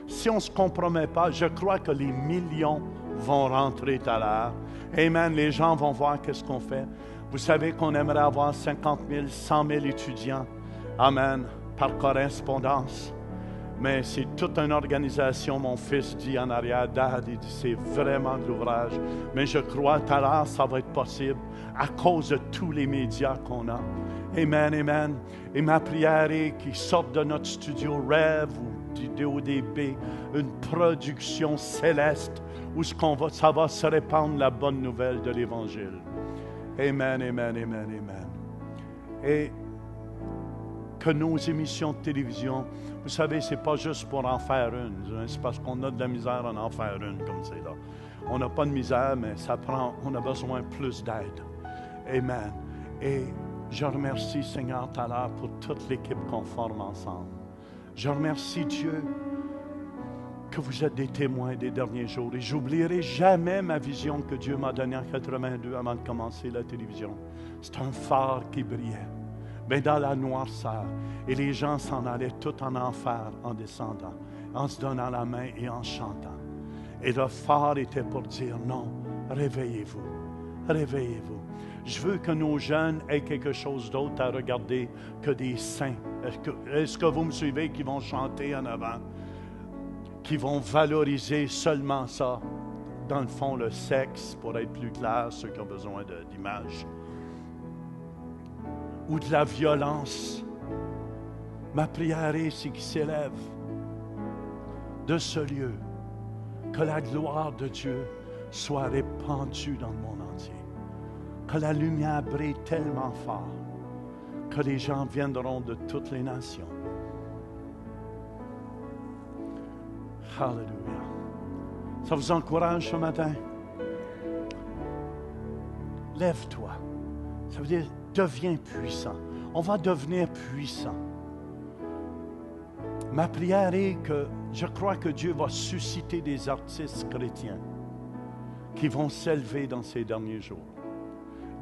si on ne se compromet pas, je crois que les millions vont rentrer tout à l'heure. Amen, les gens vont voir qu'est-ce qu'on fait. Vous savez qu'on aimerait avoir 50 000, 100 000 étudiants, amen, par correspondance. Mais c'est toute une organisation, mon fils dit en arrière, Dad, il dit, c'est vraiment de l'ouvrage. Mais je crois tout à l'heure, ça va être possible à cause de tous les médias qu'on a. Amen, amen. Et ma prière est qu'ils sortent de notre studio Rêve ou du DODB, une production céleste où ça va se répandre la bonne nouvelle de l'Évangile. Amen, amen, amen, amen. Et que nos émissions de télévision, vous savez, c'est pas juste pour en faire une. C'est parce qu'on a de la misère à en faire une comme c'est là. On n'a pas de misère, mais on a besoin plus d'aide. Amen. Et je remercie, Seigneur, tout à l'heure pour toute l'équipe qu'on forme ensemble. Je remercie Dieu que vous êtes des témoins des derniers jours. Et j'oublierai jamais ma vision que Dieu m'a donnée en 82 avant de commencer la télévision. C'est un phare qui brillait. Mais dans la noirceur. Et les gens s'en allaient tout en enfer en descendant, en se donnant la main et en chantant. Et le phare était pour dire non, réveillez-vous, réveillez-vous. Je veux que nos jeunes aient quelque chose d'autre à regarder que des saints. Est-ce que vous me suivez qui vont chanter en avant, qui vont valoriser seulement ça? Dans le fond, le sexe, pour être plus clair, ceux qui ont besoin d'images. Ou de la violence. Ma prière est, c'est qu'ils s'élèvent de ce lieu, que la gloire de Dieu soit répandue dans le monde entier, que la lumière brille tellement fort, que les gens viendront de toutes les nations. Alléluia. Ça vous encourage ce matin? Lève-toi. Ça veut dire, deviens puissant. On va devenir puissant. Ma prière est que je crois que Dieu va susciter des artistes chrétiens qui vont s'élever dans ces derniers jours.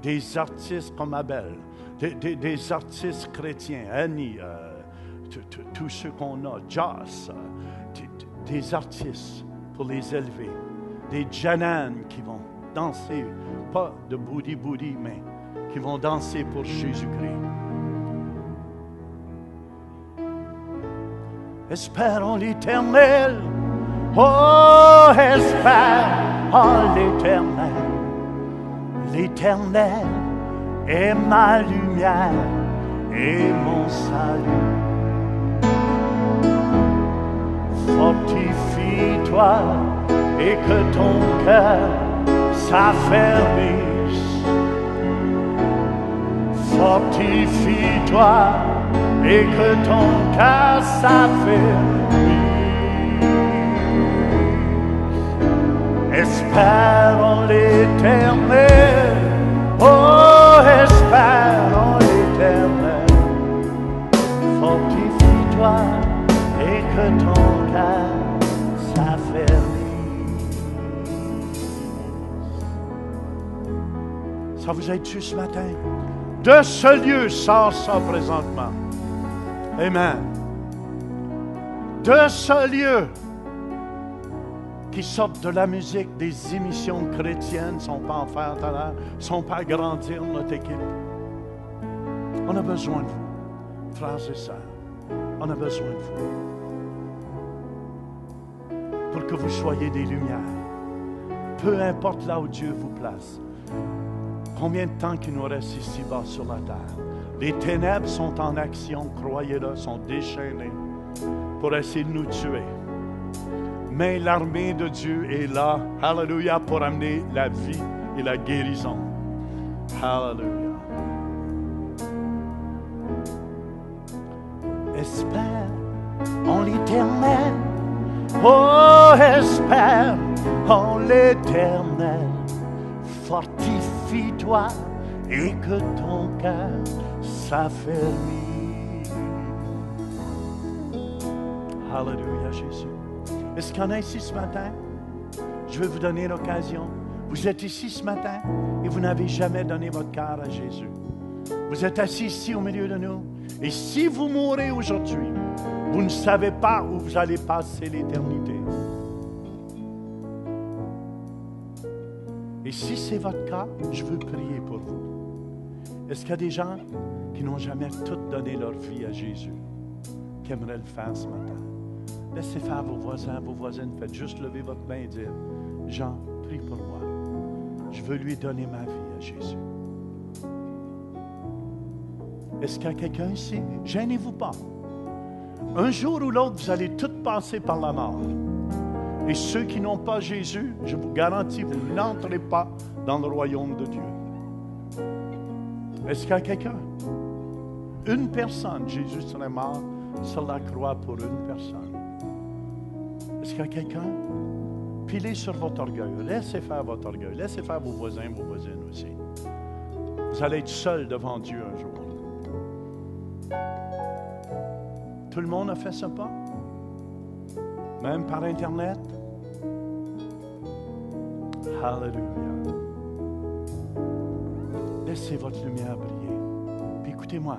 Des artistes comme Abel, des artistes chrétiens, Annie, tous ceux qu'on a, Joss, des artistes pour les élever. Des Janan qui vont danser, pas de boudi-boudi, mais qui vont danser pour Jésus-Christ. espère en l'Éternel. Oh, espère en l'Éternel. L'Éternel est ma lumière et mon salut. Fortifie-toi et que ton cœur s'affermisse. Fortifie-toi et que ton cœur s'affermisse. Espère en l'Éternel, oh, espère en l'Éternel. Fortifie-toi et que ton cœur s'affermisse. Ça vous aide-tu ce matin? De ce lieu sort ça présentement. Amen. De ce lieu qui sortent de la musique, des émissions chrétiennes, ne sont pas en faire tout à l'heure, ne sont pas agrandir notre équipe. On a besoin de vous, frères et sœurs. On a besoin de vous. Pour que vous soyez des lumières. Peu importe là où Dieu vous place. Combien de temps qu'il nous reste ici-bas sur la terre? Les ténèbres sont en action, croyez-le, sont déchaînées pour essayer de nous tuer. Mais l'armée de Dieu est là, hallelujah, pour amener la vie et la guérison. Hallelujah. Espère en l'Éternel. Oh, espère en l'Éternel. Fortifie-toi et que ton cœur s'affermisse. Hallelujah, Jésus. Est-ce qu'il y en a ici ce matin? Je veux vous donner l'occasion. Vous êtes ici ce matin et vous n'avez jamais donné votre cœur à Jésus. Vous êtes assis ici au milieu de nous. Et si vous mourrez aujourd'hui, vous ne savez pas où vous allez passer l'éternité. Et si c'est votre cas, je veux prier pour vous. Est-ce qu'il y a des gens qui n'ont jamais tout donné leur vie à Jésus, qui aimeraient le faire ce matin? Laissez faire vos voisins, vos voisines. Faites juste lever votre main et dire, Jean, prie pour moi. Je veux lui donner ma vie à Jésus. Est-ce qu'il y a quelqu'un ici? Gênez-vous pas. Un jour ou l'autre, vous allez tous passer par la mort. Et ceux qui n'ont pas Jésus, je vous garantis, vous n'entrez pas dans le royaume de Dieu. Est-ce qu'il y a quelqu'un? Une personne, Jésus serait mort sur la croix pour une personne. Est-ce qu'il y a quelqu'un? Pilez sur votre orgueil. Laissez faire votre orgueil. Laissez faire vos voisins, vos voisines aussi. Vous allez être seul devant Dieu un jour. Tout le monde a fait ce pas? Même par Internet? Hallelujah. Laissez votre lumière briller. Puis écoutez-moi.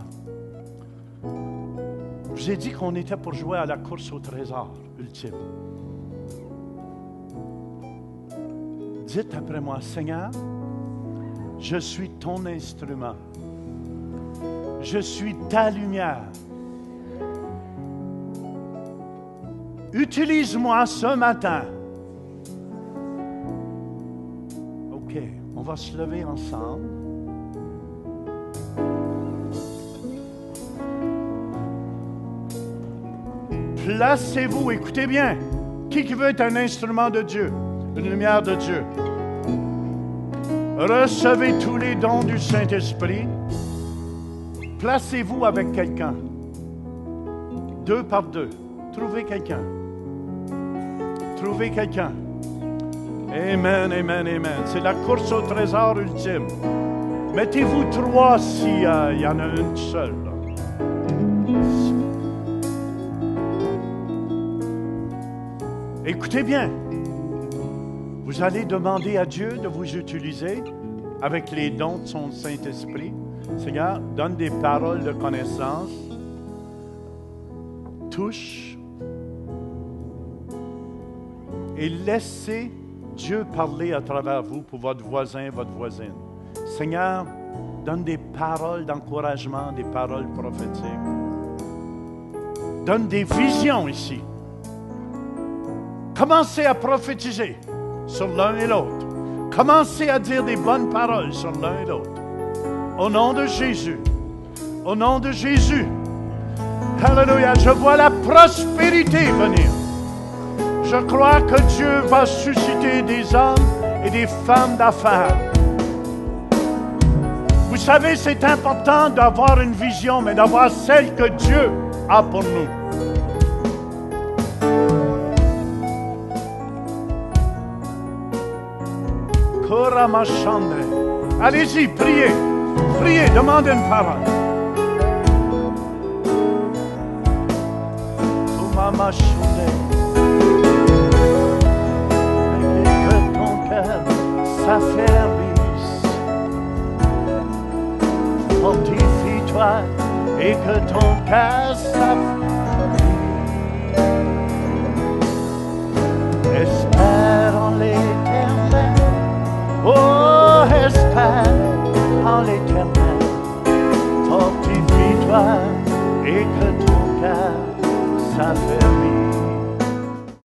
Je vous ai dit qu'on était pour jouer à la course au trésor ultime. Dites après moi, Seigneur, je suis ton instrument. Je suis ta lumière. Utilise-moi ce matin. OK, on va se lever ensemble. Placez-vous, écoutez bien. Qui veut être un instrument de Dieu? Une lumière de Dieu. Recevez tous les dons du Saint-Esprit. Placez-vous avec quelqu'un. 2 par 2. Trouvez quelqu'un. Trouvez quelqu'un. Amen, amen, amen. C'est la course au trésor ultime. Mettez-vous 3 s'il y en a une seule. Écoutez bien. Vous allez demander à Dieu de vous utiliser avec les dons de son Saint-Esprit. Seigneur, donne des paroles de connaissance. Touche. Et laissez Dieu parler à travers vous pour votre voisin, votre voisine. Seigneur, donne des paroles d'encouragement, des paroles prophétiques. donne des visions ici. Commencez à prophétiser sur l'un et l'autre. Commencez à dire des bonnes paroles sur l'un et l'autre. Au nom de Jésus. Au nom de Jésus. Alléluia. Je vois la prospérité venir. Je crois que Dieu va susciter des hommes et des femmes d'affaires. Vous savez, c'est important d'avoir une vision, mais d'avoir celle que Dieu a pour nous. Koramashande. Allez-y, priez. Priez, demandez une parole. Umamashande. Et que ton cœur s'affermisse. Fortifie-toi et que ton cœur s'affermisse. Espère en l'Éternel. Oh, espère en l'Éternel. Fortifie-toi et que ton cœur s'affermisse.